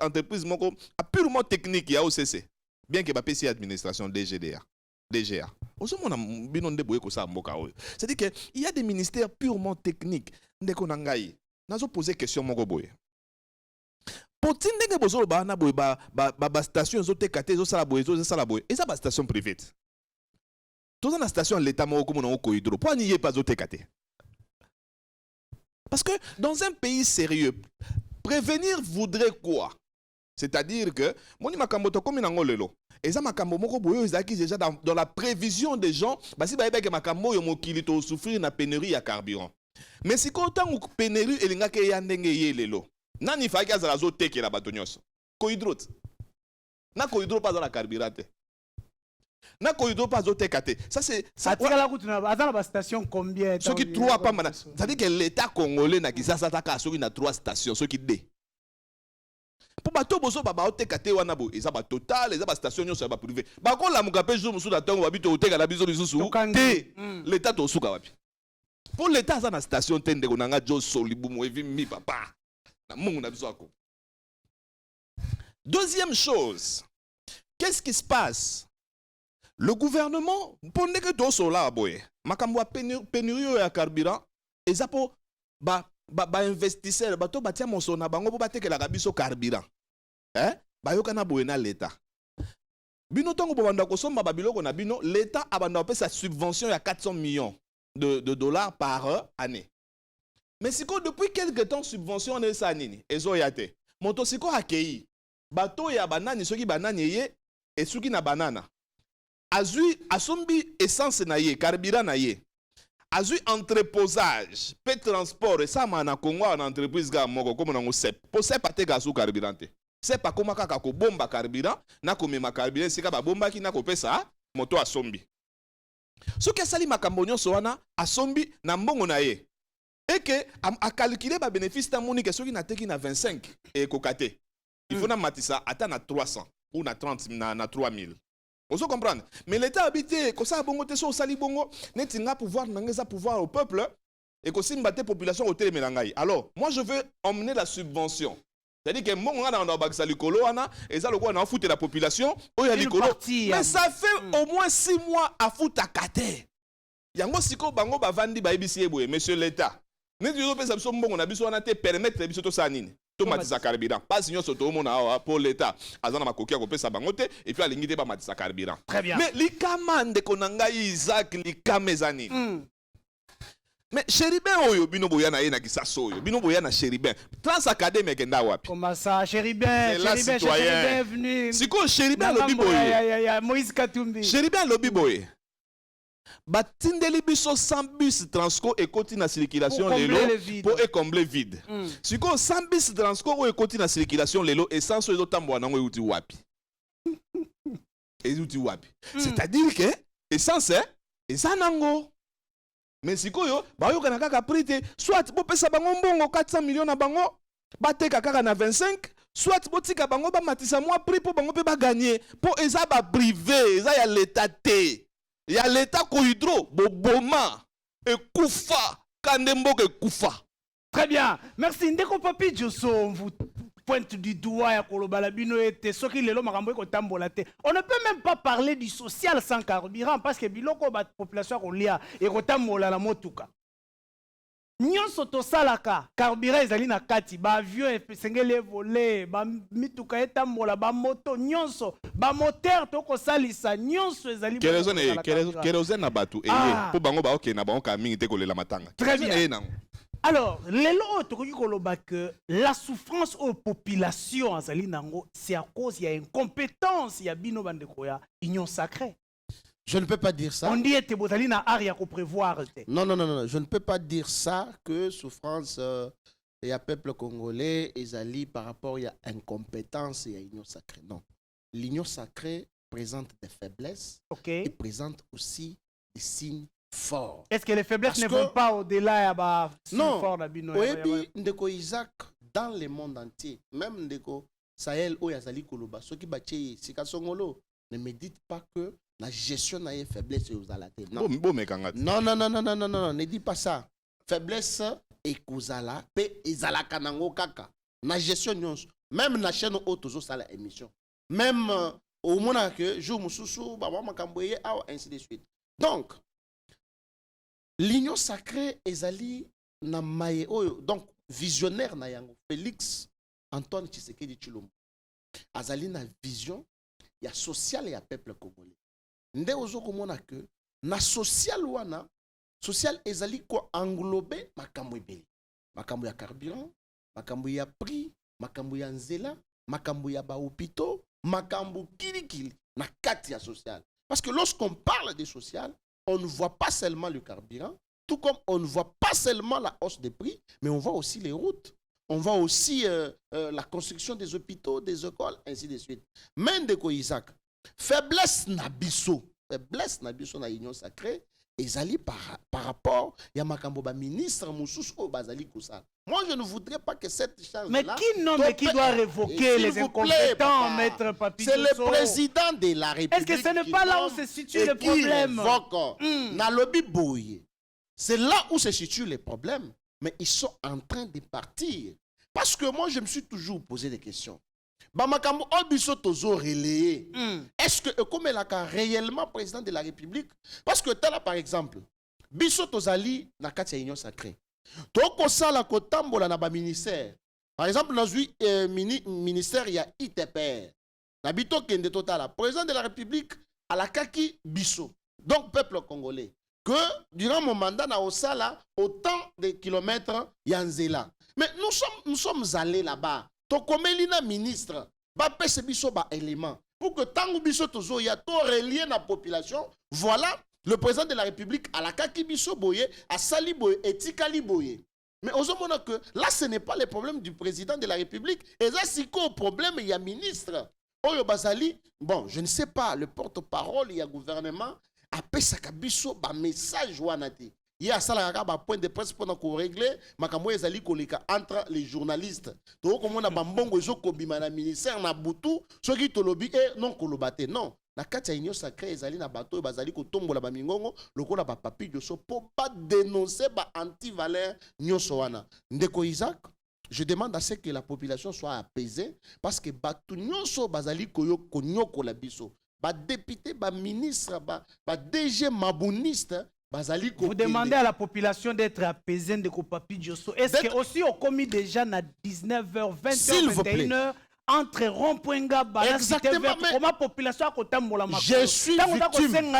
entreprise moko a purement technique ya OCC. Bien que ba PC administration DGA. Ozo mona bino nde boye ko sa mboka oyo. C'est-à-dire que il y a des ministères purement techniques. Ndeko na ngai. Nazo poser question moko boye. Poti ndenge bozolo ba na boye ba station zo tekate zo sala boye zo sala boye. Eza ba station privée. Dans la station l'État m'a comme on hydro. Pourquoi n'y est pas au TKT? Parce que dans un pays sérieux, prévenir voudrait quoi? C'est-à-dire que mon makamboto comme un angolelo. Et ça makambo moko boyo ezaki déjà dans la prévision des gens, bah si ba que makambo yo mokilito souffrir na pénurie à carburant. Mais si quand on pénurie elinga ke ya ndenge yelelo. Nani fa ka za zo teke la batonyos. Ko hydro. Na ko hydro pas dans la carburant. Na corridor pas au TKT. Ça c'est ça. La route na ba station combien? Ceux qui trois pas mana. Ça dit que l'État congolais na kisa sa taka ceux qui na trois stations, ceux qui deux. Pour bato boso ba au TKT wana bo, eza ba total, eza ba station nyonso ba privé. Ba ko la mukape jour musu da tongo ba bito oteka la biso lisusu. Té. L'État to suka wapi. Pour l'État ça na station tende ko nanga jo solibu mo evi mi papa. Na mungu na biso ako. Deuxième chose. Qu'est-ce qui se passe? Le gouvernement, pendant que tout cela, makambo pénurie ya carburant, ezapo ba investisseur, bato batia monsona bango po bateke la biso carburant. Ba yokana boyena l'État. Bino tongo bo banda ko somba babiloko na bino, l'État abanda pe sa subvention ya 400 millions de dollars par année. Mais siko depuis quelque temps subvention ne sa nini, ezo yate. Moto siko akei. Bato ya banani soki banani ye et soki na banana. Azui asombi essence na ye, carburant na ye. Azui entreposage, pe transport et ça mana Congo en entreprise ga moko comme na sep. Po sep ate ga su carburant te. C'est pas comme kaka ko bomba carburant, na ko mema carburant sika ba bomba ki na ko pesa moto asombi. Ce que sali makambo nyonso wana asombi na mbongo na ye. Et que a calculer ba bénéfice ta moni que soki na teki na 25 et kokate. Il faut na matisa ata na 300 ou na 30 na 3000. Vous comprenez? Mais l'État habité, comme ça, bongo te so sali bongo, netinga pouvoir nangeza pouvoir au peuple et que si mbate population au télémélangaï. Alors, moi je veux emmener la subvention. C'est-à-dire que mon on a baksa likolo ana et ça le quoi on a foutu la population, oh ya likolo. Mais ça fait au moins 6 mois à foutre à kate. Yango siko bango bavandi ba ibisi eboye, monsieur l'État. Netu yo pesa biso mbongo na biso ana te permettre biso to sanini. Tomatisa carburant. Pas sinon surtout mon pour l'État. Azana makokia ko pesa bangote et puis alingite ba matisa carburant. Très bien. Mais likamande konanga Isaac likamezani. Mais Chéribin oyo bino boya na yena kisaso oyo bino boya na Chéribin Trans Academy kenda wapi? Comment ça Chéribin Chéribin est venu. Siko Chéribin lobi boye. Moïse Katumbi. Chéribin lobi boye. Batindeli biso 100 bus Transco ekoti na circulation lelo pour combler vide. Siko 100 bus Transco o ekoti na circulation lelo essence ezo tambwa nango euti wapi? Euti wapi? C'est-à-dire que essence eza nango. Mais sikoyo bayoka na kaka prix soit bopesa bango mbongo 400 millions na bango bateka kaka na 25 soit botika bango ba matisa moi prix pour bango pe ba gagner pour eza ba privé eza ya l'état te ya l'état ko hydro boboma ekufa kandembo ekufa. Très bien, merci Ndeko Papi Diosso, on vous pointe du doigt ya kolobala bino ete soki lelo makambo ekotambola te. On ne peut même pas parler du social sans carburant parce que biloko ba population kolia ekotambola la motuka. Nyonso tosalaka carburant ezali na kati ba avion esengeli voler ba mituka etambola ba moto nyonso ba moteur toko salisa nyonso ezali kerosene na batu eye po bango ba oke na bango ka mingi te kolela matanga. Très bien. Alors, lelo tokoki koloba que la souffrance aux populations azali nango c'est à cause il y a incompétence ya bino bandeko ya union sacrée. Je ne peux pas dire ça. On dit que vous allez prévoir. Non, je ne peux pas dire ça que souffrance et à peuple congolais et par rapport à incompétence et à l'union sacrée. Non. L'union sacrée présente des faiblesses et présente aussi des signes forts. Est-ce que les faiblesses ne vont pas au-delà de non. Fort Oui, Ndeko Isaac, dans le monde entier, même Ndeko Sahel, Oyazali Koloba, ceux qui battent Sikasongolo, ne me dites pas que la gestion n'a pas faiblesse aux alatés. Non. Non, ne dis pas ça. Faiblesse et Kouzala, pe ezala kanango kaka. Na gestion nyonso. Même na chaîne auto sala émission. Même au moment que jour mususu baba makamboye ainsi de suite. Donc l'union sacrée ezali na maye oyo. Donc visionnaire na yango Félix Antoine Tshisekedi Tshilombo. Azali na vision ya social ya peuple congolais. Nde ozo komona que na social wana social ezali ko englober makambo ebele. Makambo ya carburant, makambo ya prix, makambo ya nzela, makambo ya ba hôpitaux, makambo kilikili na kati ya social. Parce que lorsqu'on parle de social, on ne voit pas seulement le carburant, tout comme on ne voit pas seulement la hausse des prix, mais on voit aussi les routes. On voit aussi la construction des hôpitaux, des écoles, ainsi de suite. Mendeko Isaac, faiblesse na biso na union sacrée, ezali par rapport à makambo ba ministre Moussous au bazali Koussal. Moi, je ne voudrais pas que cette charge-là... Mais qui nomme et qui doit révoquer les incompétents, maître Papi C'est le président de la République. Est-ce que ce n'est pas là où se situe le problème? Na lobby boye. C'est là où se situe le problème. Mais ils sont en train de partir. Parce que moi, je me suis toujours posé des questions. Bamakambo Obiso Tozo relayé. Est-ce que comme elle a réellement président de la République? Parce que là, par exemple, Biso Tozali na kati ya union sacrée. Toko sala kotambola na ba ministère. Par exemple, dans le ministère il y a ITPR. Nabito kende totala président de la République à la kaki Biso. Donc peuple congolais que durant mon mandat na osala autant de kilomètres yanzela. Mais nous sommes allés là-bas. Tokomelina ministre, ba pese biso ba élément pour que tangu biso tozo ya to relier na population. Voilà le président de la République à la kaki biso boye, à sali boye, etikali boye. Mais osomona que là ce n'est pas le problème du président de la République, et ça c'est quoi le problème il y a ministre. Oyo bazali, bon, je ne sais pas, le porte-parole il y a gouvernement a pesa biso ba message wanati. Il y a un point de presse pour nous régler makambo ezali koleka entre les journalistes. To comme on a bambongo ezokobima na ministère na butu soki tolobi e non kolobate non. Na kati ya union sacrée ezali na bato bazali kotombola ba mingongo lokola ba Papi Diosso pour pas dénoncer ba anti-valeur nyonso wana. Ndeko Isaac, je demande à ce que la population soit apaisée parce que batu nyonso bazali konyoko la biso. Ba député, ba ministre, ba DG mabuniste. Vous demandez à la population d'être apaisée de Papi Diosso. Est-ce que aussi on commis déjà à 19h, 20h, 21h entre rond-point Ngaba cité verte comment population akotambola makolo je suis victime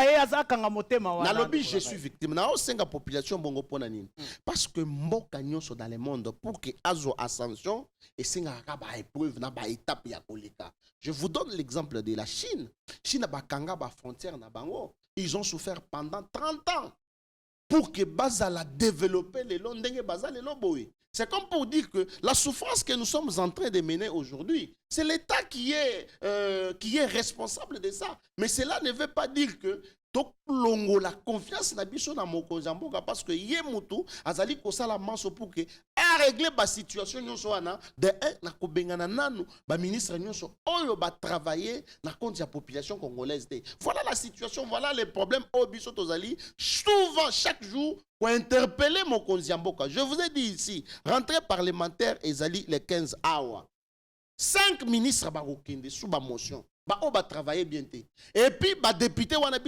nalobi je suis victime na osenga population bongo pona nini parce que mboka nyonso dans le monde pour que azo ascension et senga ka ba épreuve na ba étape ya koleka. Je vous donne l'exemple de la Chine. Chine ba kanga ba frontière na bango, ils ont souffert pendant 30 ans pour que bazala développer les londenge bazala loboy. C'est comme pour dire que la souffrance que nous sommes en train de mener aujourd'hui, c'est l'État qui est responsable de ça. Mais cela ne veut pas dire que longo la confiance na biso na mokonzi mboka parce que ye mutu azali kosala manso pour que a régler ba situation nyonso wana de na kobengana nanu ba ministre nyonso oyo ba travailler na compte ya population congolaise. Voilà la situation, voilà les problèmes au biso tozali souvent chaque jour pour interpeller mokonzi mboka. Je vous ai dit ici, rentrée parlementaire ezali les 15 hours. 5 ministres ba kokende sous ba motion. On va travailler bien. Et puis, les députés, on a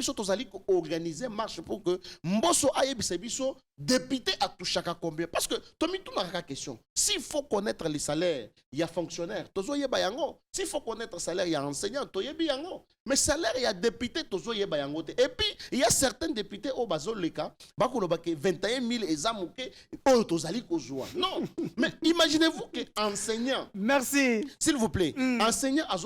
organiser marche pour que Mbosso aille biso député à tout chacun combien. Parce que, Tommy, tout n'a question. S'il faut connaître les salaires, il y a fonctionnaires, tozo yeba yango. S'il faut connaître le salaire, il y a enseignants, to yebi yango. Mais salaire, il y a député, tozo yeba yango. Et puis, il y a certains députés au bazol leka, bako lobake 21 000 examouke, oh tozali kozwa. Non. Mais imaginez-vous que enseignant. Merci. S'il vous plaît, enseignant a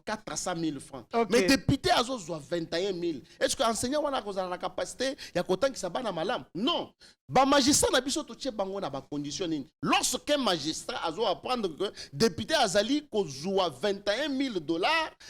400 000 francs. Okay. Mais député a 21 000. Est-ce que enseignant a la capacité, il y a autant qui s'abana malam? Non. Ba magistrat na biso to tche bango na ba condition nini. Lorsqu'un magistrat a apprendre que député azali kozwa 21 000 $,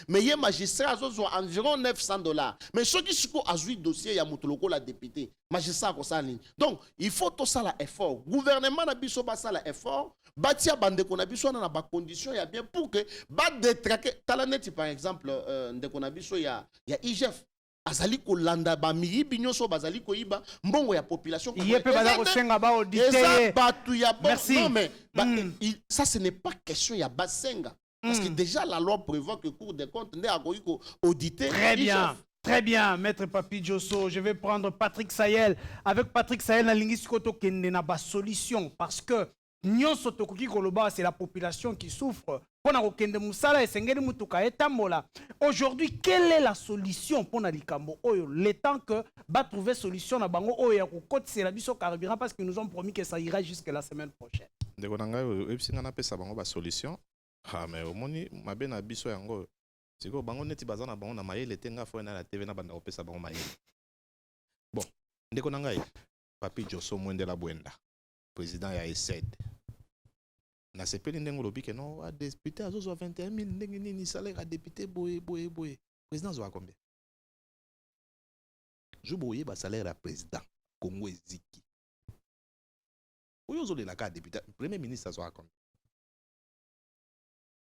mais yé magistrat azwa environ 900 $. Mais ceux qui siko azui dossier ya mutuloko la député, magistrat ko sa nini. Donc, il faut to ça la effort. Gouvernement na biso ba ça la effort. Batia bandeko na biso na ba condition ya bien pour que ba détraquer talaneti par exemple ndeko na biso ya IGF azali ko landa ba miyibi nyonso bazali ko iba mbongo ya population ko yepe baza ko senga ba auditer merci non mais ça ce n'est pas question ya basenga parce que déjà la loi prévoit que Cour des comptes ne a ko auditer. Très bien. Très bien, Maître Papi Djosso. Je vais prendre Patrick Sayel. Avec Patrick Sayel, na linguiste koto kende na ba solution parce que nyonso tokoki koloba c'est la population qui souffre. Pona ko kende musala esengeli mutuka etambola. Aujourd'hui, quelle est la solution pour na likambo oyo le temps que va trouver solution na bango oyo ya ko kotisela biso carburant parce qu'ils nous ont promis que ça ira jusque la semaine prochaine. Ndeko nanga ebisinga na pesa bango ba solution. Ah mais omoni mabe na biso yango. Siko bango neti bazana bango na mayele tenga fo na la TV na banda opesa bango mayele. Bon, ndeko nanga Papi Djosso Mwendela Bwenda, président ya ESED. Na sepeli ndengo lobi ke non a député azo 21 000 ndenge nini salaire a député boye. Président zo a combien? Je boye ba salaire à président Congo eziki. Oyo zo le la ka député premier ministre zo a combien?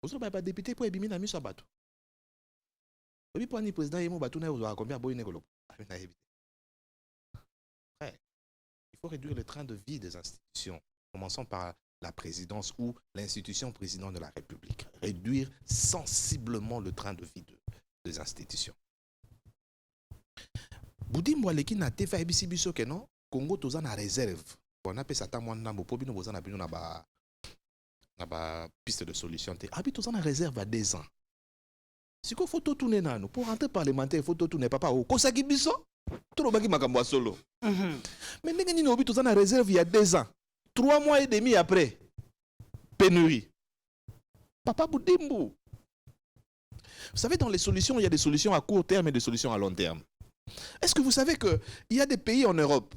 Ozo ba député pour ebimi na miso bato. Obi pour ni président yemo bato na zo a combien boye nekolo. Il faut réduire le train de vie des institutions. Commençons par la présidence ou l'institution président de la République. Réduire sensiblement le train de vie des institutions. Boudi Mwaleki na tefa ebisi biso ke non Congo toza na réserve. On appelle ça tamwana mbo bino boza na bino na ba piste de solution te. Abi toza na réserve à 2 ans. Si ko photo tourner nanu pour rentrer parlementaire photo tourner papa o kosaki biso to baki makambo solo. Mais ndenge nini obi toza na réserve il y a 2 ans. 3 mois et demi après, pénurie. Papa Boudimbo. Vous savez, dans les solutions, il y a des solutions à court terme et des solutions à long terme. Est-ce que vous savez qu'il y a des pays en Europe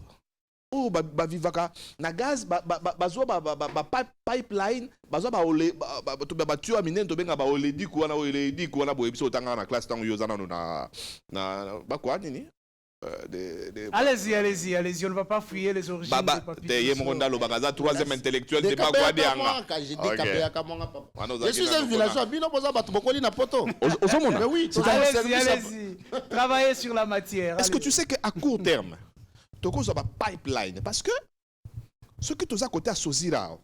où vivaka na gaz pipeline tu as miné to benga ba oledi ko na oledi ko na boyebiso otanga na classe tango yozana na ba quoi nini. Allez-y, on ne va pas fouiller les origines de Papi Djosso. Troisième intellectuel de Bagwadianga. Je suis un villageois, allez-y, travaillez sur la matière. Est-ce que tu sais qu'à court terme, tu as un pipeline? Parce que ce que tu as côté à Sozira,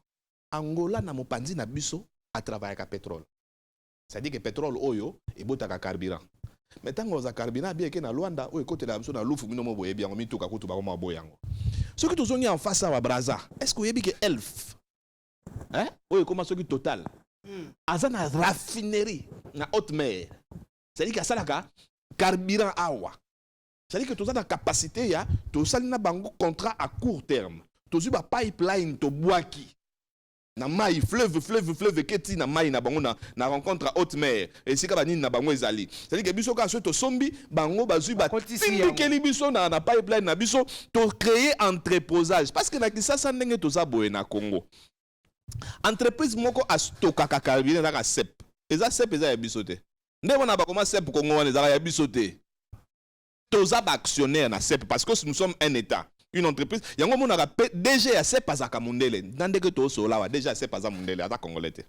Angola n'a pas dit na biso à travailler avec le pétrole. C'est-à-dire que le pétrole oyo est beau à carburant. Mais tant que carburant bien que na Luanda ou écoute la na lufu mino mo boye bien mi to ka kutu ba mo boyango. Ce que tu zongi en face à Braza, est-ce que yebi que elf? Hein? Ou comment ce qui total? aza na raffinerie na haute mer. C'est-à-dire que ça la carburant awa. C'est-à-dire que tu as la capacité ya to salina bango contrat à court terme. Tu as pipeline to boaki. Na mai fleuve keti na mai na bango na rencontre à haute mer et sika banini na bango ezali. C'est-à-dire que biso ka so to sombi bango bazui ba tindikeli biso na pipeline na biso to créer entreposage parce que na kisasa ndenge to za boye na Congo. Entreprise moko astokaka carburant na CEP. Eza CEP eza ya biso te. Ndeko na ba koma CEP Congo wana eza ya biso te. Toza ba actionnaire na CEP parce que nous sommes un état, une entreprise. Yango mona ka DG ya CEP azaka mundele. Ndenge to sola wa déjà CEP aza mundele ata congolais te.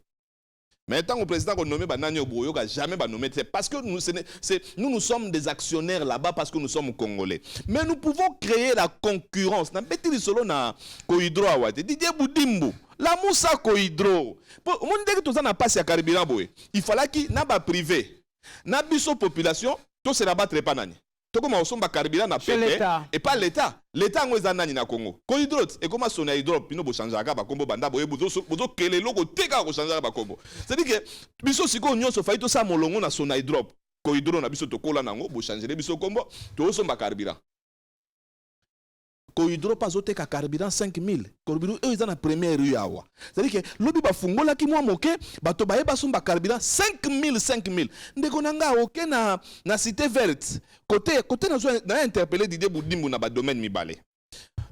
Mais tant que le président qu'on nommé banani oboyo ka jamais ba nommé parce que nous sommes des actionnaires là-bas parce que nous sommes congolais. Mais nous pouvons créer la concurrence. Na beti solo na Kohydro awate. Didier Boudimbo. La Moussa Kohydro. Mon ndenge to za na passe ya carburant boy. Il fallait qu'il na ba privé. Na biso population to se rabattre pas nani. Comment on somba carburant na pété et pas l'état. L'état ngo ezanani na Congo. Kohydro et comment son hydro pino bo changer ba kombo banda boye bozo kele loko teka ko changer ba kombo. C'est-à-dire que biso siko nyonso fa ito sa molongo na son hydro. Kohydro na biso to kola nango bo changer biso kombo to somba carburant. Kohydro pas ote ka carburant 5000. Kohydro eux ils en a première rue awa. C'est-à-dire que lobi ba fungola ki mwa moke bato ba yeba somba carburant 5000. Ndeko nanga oke na cité verte. Côté na interpellé Didier Boudimbo na ba domaine mibale.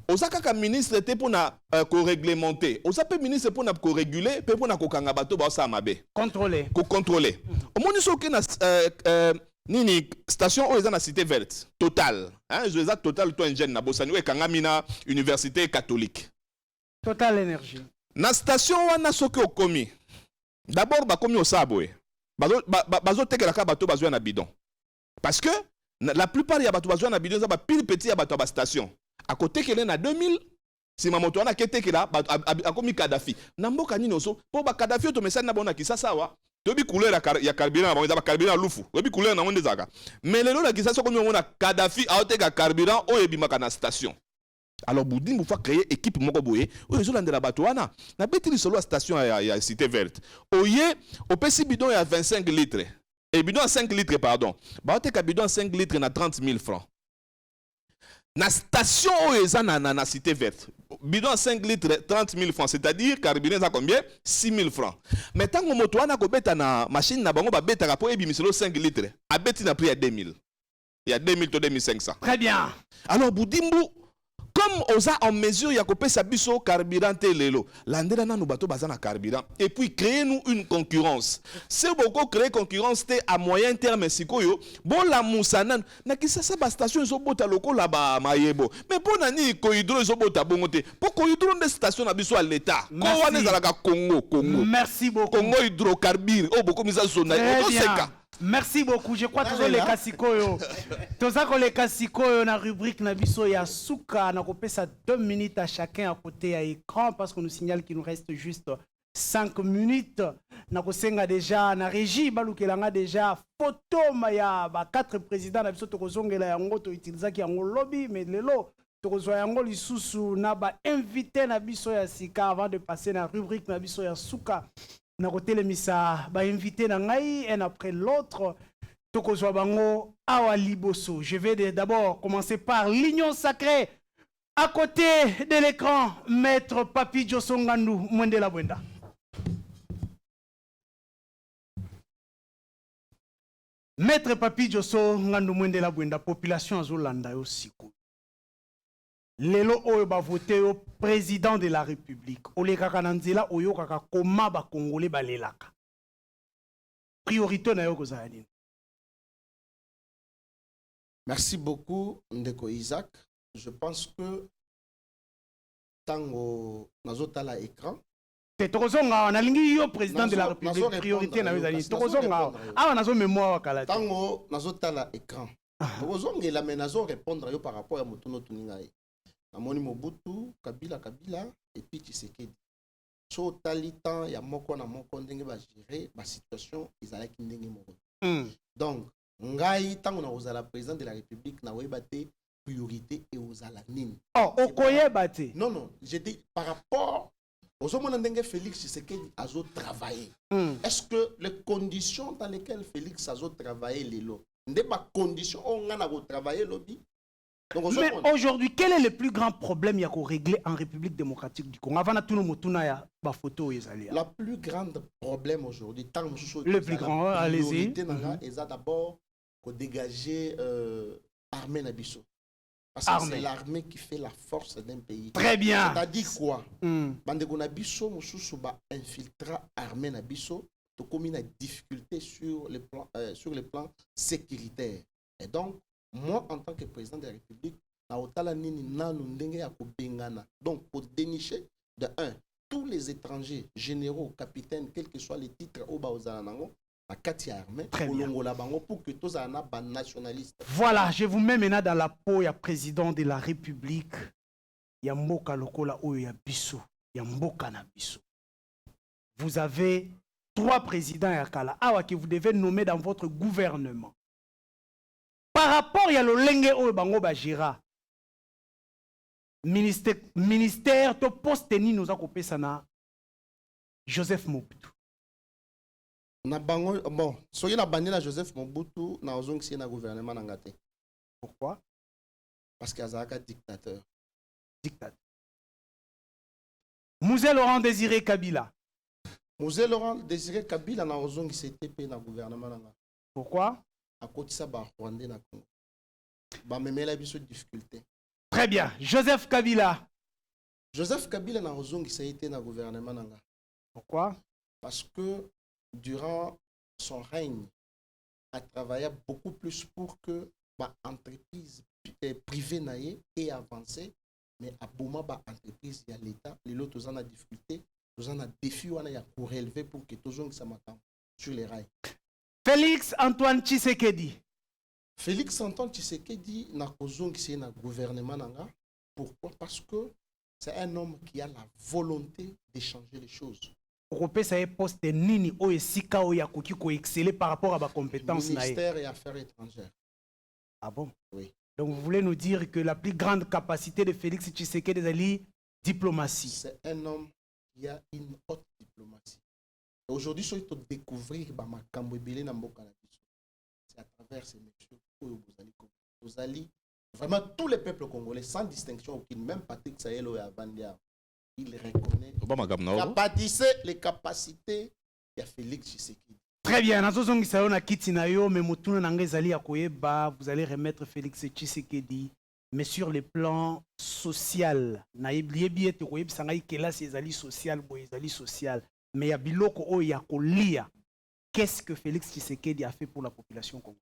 Osaka ka ministre te pour na co-réglementer. Osaka ministre pour na co-réguler, pe pour na ko kanga bato ba sa mabe. Contrôler. Contrôler. Omoni soki na nini station o na cité verte Total hein je les Total to engine na bosani we kangami na université catholique Total énergie na station wana soki okomi d'abord ba komi osabwe bazo tekela ka bato bazwa na bidon parce que la plupart ya bato bazwa na bidon za ba pile petit ya bato ba station à côté kele na 2000 si ma moto wana ketekela akomi Kadhafi na mboka nini oso po ba Kadhafi to mesana na bona kisasa wa tobi couleur ya carburant ba carburant lufu tobi couleur na ngonde zaka mais lelo la kisasa komi ngona Kadhafi aoteka carburant o ebimaka na station. Alors Boudimbo faut créer équipe moko boye o ezolandela bato wana na betili solo station ya cité verte oye opesi bidon ya 25 litres et bidon à 5 litres pardon ba oteka bidon à 5 litres na 30 000 francs na station na cité verte bidon à 5 litres 30 000 francs c'est-à-dire carburant ça combien 6 000 francs mais tant que moto wana ko beta na machine na bango ba beta ka po ebimiselo 5 litres a beti na prix à 2000 il y a 2000 to 2500. Très bien. Alors Boudimbo comme osa en mesure ya ko pesa biso carburant te lelo landela na no bato bazana carburant et puis créer nous une concurrence c'est beaucoup créer concurrence te à moyen terme sikoyo bon la musana na kisasa ba station zo bota loko la ba mayebo mais bon nani Kohydro zo bota bongo te pour Kohydro de station na biso à l'état ko wana ezalaka Congo merci beaucoup Congo hydrocarbures oh beaucoup misa zona o seka. Merci beaucoup. Je crois que les Kasikoyo. Tozako les Kasikoyo na rubrique na biso ya Souka na kopesa 2 minutes à chacun à côté à écran parce qu'on nous signale qu'il nous reste juste 5 minutes. Na kosenga déjà na régie balukelanga déjà photo maya ba 4 présidents na biso tokozongela yango to utilisaki yango lobby mais lelo tokozwa yango lisusu na ba invité na biso ya sika avant de passer na rubrique na biso ya Souka. Na kotelemisa ba invité na ngai un après l'autre tokozwa bango awa liboso. Je vais d'abord commencer par l'union sacrée à côté de l'écran maître Papi Diosso Ngandou Mwendela Bwenda. Maître Papi Diosso Ngandou Mwendela Bwenda population azolanda yo siko. Lelo oyo ba voté au président de la République. Ole kaka nanzela oyo kaka koma ba Congolais balelaka. Priorité na yo kozala nini? Merci beaucoup Ndeko Isaac. Je pense que tango nazotala écran te tokozonga na lingi yo président de la République priorité na yo zali tokozonga awa nazo mémoire wakala tango nazotala écran tokozongela mais nazo répondre yo par rapport à motono tuninga ye. Amoni Mobutu, Kabila, et puis Tshisekedi. So talitan ya moko na moko ndenge ba gérer ba situation ezalaki ndenge moko. Donc ngai tango na ozala président de la République na weba te priorité et ozala nini. Oh, okoyeba te. Non, je dis par rapport Ozomona ndenge Félix Tshisekedi azo travailler. Est-ce que les conditions dans lesquelles Félix azo travailler lelo, ndé ba conditions on a travailler lobby? Mais aujourd'hui, quel est le plus grand problème qu'il y a régler en République démocratique du Congo? Avant tout le monde, la plus grande problème aujourd'hui, le plus grand, allez-y. C'est d'abord de dégager l'armée Nabiso. Parce que c'est l'armée qui fait la force d'un pays. Très bien. C'est-à-dire quoi? Bandeko Nabiso, Moussoussou ba infiltra l'armée Nabiso, to comme une difficulté sur le plan sécuritaire. Et donc, moi, en tant que président de la République, donc pour dénicher, de un, tous les étrangers, généraux, capitaines, quels que soient les titres au Baozanango, à Katia Armée, pour que tous les nationalistes. Voilà, je vous mets maintenant dans la peau, il y a président de la République, il y a Mboka Lokola ou il y a Bissou, il y a Mboka na Bissou. Vous avez 3 présidents à Kala, que vous devez nommer dans votre gouvernement. Par rapport à l'olenge ou bango bajira ministère to poste ni nous a coupé ça na Joseph Mobutu. Na bango bon, soki na bandi na Joseph Mobutu na ozongisi na gouvernement ngate. Pourquoi? Parce qu'il y a un dictateur. Dictateur. Mouzé Laurent Désiré Kabila. Mouzé Laurent Désiré Kabila na ozongisi TP na gouvernement ngate. Pourquoi? À côté ça, Rwandais na Congo. Bah, mais la difficulté. Très bien. Joseph Kabila. Joseph Kabila n'a raison qu'il a été dans le gouvernement. Pourquoi? Parce que durant son règne, il a travaillé beaucoup plus pour que l'entreprise privée n'aille et avancé. Mais à Bouma, l'entreprise, il y a l'État. Les autres ont des difficultés. Ils ont des défis pour relever pour que tout le monde s'attende sur les rails. Félix Antoine Tshisekedi. Félix Antoine Tshisekedi n'a pas besoin de gouvernement. Pourquoi? Parce que c'est un homme qui a la volonté de changer les choses. Pourquoi ça est poste nini o esika o ya koki ko exceller par rapport à ma compétence na ministère et affaires étrangères. Ah bon? Oui. Donc vous voulez nous dire que la plus grande capacité de Félix Tshisekedi est la diplomatie. C'est un homme qui a une haute diplomatie. Aujourd'hui, si vous découvrir c'est à travers ces messieurs que vous allez vraiment tous les peuples congolais, sans distinction aucune, même Patrick Sayel ou Abandia, il reconnaît les capacités de Félix Tshisekedi. Très bien, vous allez remettre Félix Tshisekedi, mais sur le plan social, social. Mais il y a biloko o ya kolia. Qu'est-ce que Félix Tshisekedi a fait pour la population congolaise?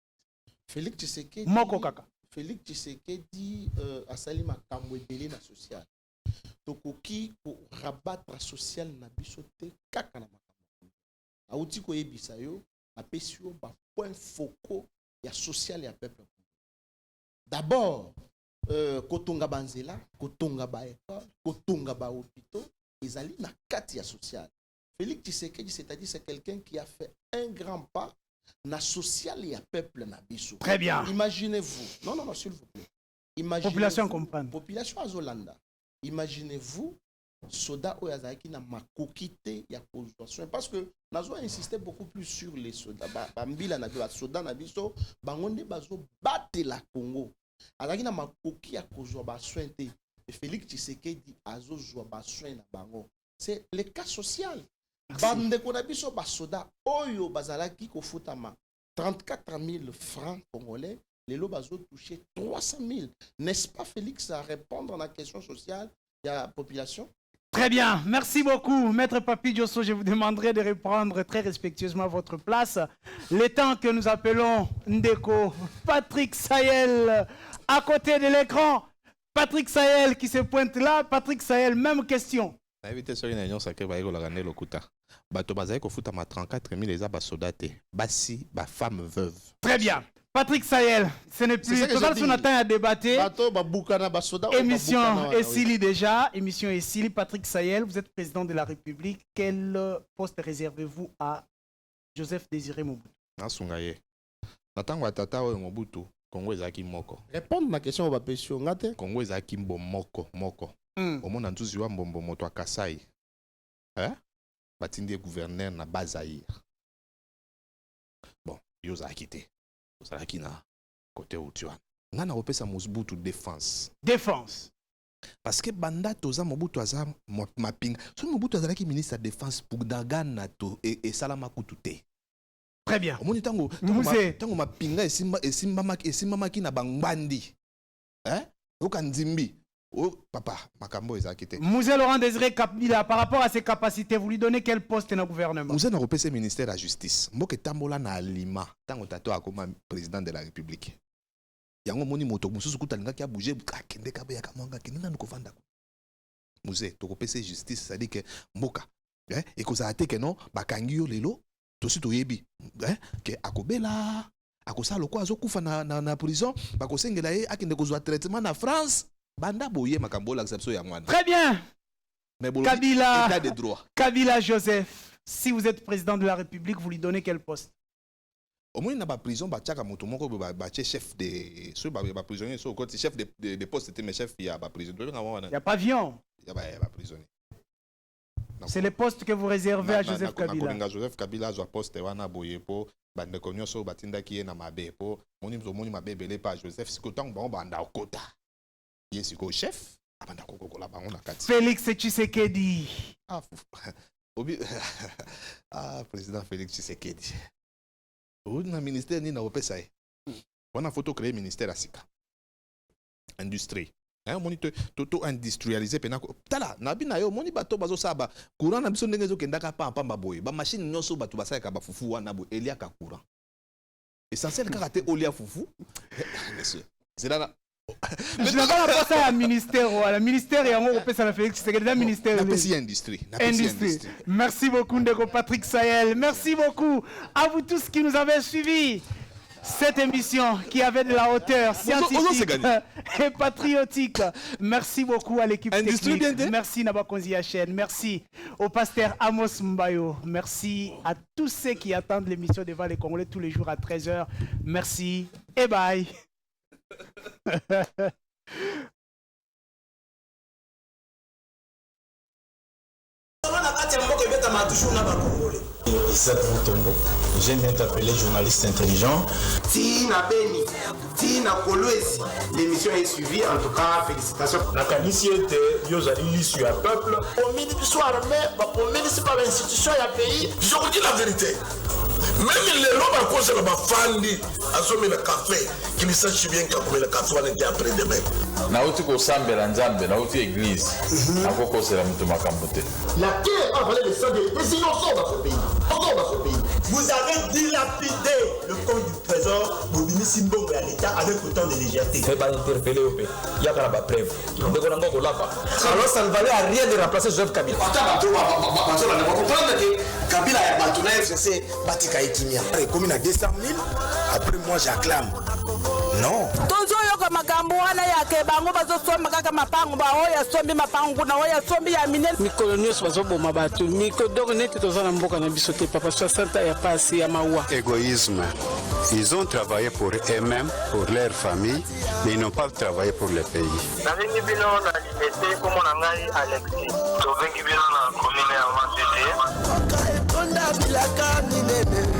Félix Tshisekedi. Moko kaka. Félix Tshisekedi a sali makambo ebele na social. Tokoki ko rabattre social na biso te kaka na makambo. Auti ko yebisa yo apesi yo ba point focaux ya social ya peuple. D'abord kotonga banzela, kotonga ba école, kotonga ba hôpitaux, ezali na kati ya social. Félix Tshisekedi, c'est-à-dire c'est quelqu'un qui a fait un grand pas na social et à peuple na biso. Très bien. Imaginez-vous. Non, s'il vous plaît. Imaginez population comprendre. Population azolanda. Imaginez-vous soda oyazaki na makokite ya position parce que nazo insister beaucoup plus sur les soda bambila na ba soda na biso bangonde bazo batela Congo. Azaki na makoki ya kozwa ba soin te. Félix Tshisekedi azo zwa ba soin na bango. C'est le cas social. Bande konabiso basoda oyo bazalaki kofutama 34 000 francs congolais, les lots bazo touché 300 000. N'est-ce pas Félix à répondre à la question sociale de la population? Très bien, merci beaucoup. Maître Papi Diosso, je vous demanderai de reprendre très respectueusement votre place. Le temps que nous appelons Ndeko, Patrick Sayel, à côté de l'écran. Patrick Sayel qui se pointe là. Patrick Sayel, même question. Invité sur une union sacrée, la lokuta. Bato bazai kofuta ma 34 000 les abasodate. Basi, ba femme veuve. Très bien. Patrick Sayel, ce n'est plus total son atteint à débattre. Émission Essili déjà. Émission Essili. Patrick Sayel, vous êtes président de la République. Quel poste réservez-vous à Joseph Désiré Mobutu? Nasungaye. Natangwa tata o Mobutu. Congo ezaki moko. Répondre à ma question au bapesio ngate. Congo ezaki moko. Omona ntuzi wa mbombo moto akasai. batindi gouverneur na Bazaïr. Bon, yoza quitté. Ozalaki na côté Otuan. Ngana opesa Mobutu défense. Défense. Parce que banda toza Mobutu aza mapinga. So Mobutu azalaki ministre de défense pour Dagana to et salama kutute. Très bien. Omoni tango mapinga esimbamaki na bangbandi. Oka nzimbi. Oh papa, makambo ezakite. Mouzé Laurent Désiré Kabila, par rapport à ses capacités, vous lui donnez quel poste dans le gouvernement? Mouzé n'a repêché ministère de la justice. Mboke tambola na Lima, tango tato akoma président de la République. Yango moni moto mususu kutalinga ki a bouger akende kabe ya kamanga kinina nukovanda. Mouzé to repêché justice, ça dit que mboka et ko za que non bakangi yo lelo to si to yebi que akobela akosala ko azokufa na prison bakosengela ye akende kozwa traitement na France. Très bien. Kabila, état de droit. Kabila Joseph, si vous êtes président de la République, vous lui donnez quel poste? Au moins, dans la prison, chef de prisonnier, chef de poste, c'était mes chefs, il y a prison. Il n'y a pas avion. Il y a prisonnier. C'est le poste que vous réservez à Joseph Kabila. Joseph Kabila a poste wana boyepo bande konyoso batinda ki na mabe po moni mabe belé pas Joseph sikotango ba banda okota. Yes, go chef. Félix Tshisekedi. Président Félix Tshisekedi. Au ministère ni na opesa. On a photo créé ministère asika. Industrie. Moni toto industrialisé penako. Tala, nabi na yo moni bato bazo saba. Courant na biso ndenge zo kendaka pa boye. Ba machine nyoso bato basaka ka ba fufu wana bo elia ka courant. Essentiel karaté olia fufu. Monsieur. C'est là. Je n'ai pas passé à un ministère, le ministère et on repère ça la Félix, c'est un ministère. Industrie. Merci beaucoup, Ndeko Patrick Sahel. Merci beaucoup à vous tous qui nous avez suivis. Cette émission qui avait de la hauteur scientifique et patriotique. Merci beaucoup à l'équipe technique. Merci Nabakonzi Hachène. Merci au pasteur Amos Mbayo. Merci à tous ceux qui attendent l'émission devant les Congolais tous les jours à 13h. Merci et bye. Isaac Mutombo, j'aime bien t'appeler journaliste intelligent. Tina Beni, Tina Kolwezi, l'émission est suivie, en tout cas, félicitations. La qualité était, Yozali l'issue à peuple. Au ministre soit armé, au ministre pas l'institution, il y a pays. Je vous dis la vérité. Même les lobes à cause de la fandi, à sommer le café, qui ne sache bien qu'à le café, on était après demain. Nauti ko sambe la nzambe, nauti église. Akoko c'est la mutuma kambote. La terre a volé le sang des innocents dans ce pays. Vous avez dilapidé le compte du trésor Bobini Simbo à l'État avec autant de légèreté. Fais pas interpeller au pays. Il y a pas preuve. Alors ça ne valait à rien de remplacer Joseph Kabila. Kabila a battu la FCC, Batika et Kimia. Commune à 200 000, après moi j'acclame. Non. Tozoyoka makambo wana yake bango bazosomba kaka mapango ba oya sombi mapango na oya sombi ya minene. Mikolo nyonso bazoboma bato. Miko neti toza na mboka na biso te papa 60 ya pasi ya mawa. Égoïsme. Ils ont travaillé pour eux-mêmes, pour leur famille, mais ils n'ont pas travaillé pour le pays. Navengi bino na limete komo na ngai Alexis. Tovengi bino na commune ya Matete. Konda bilaka minene.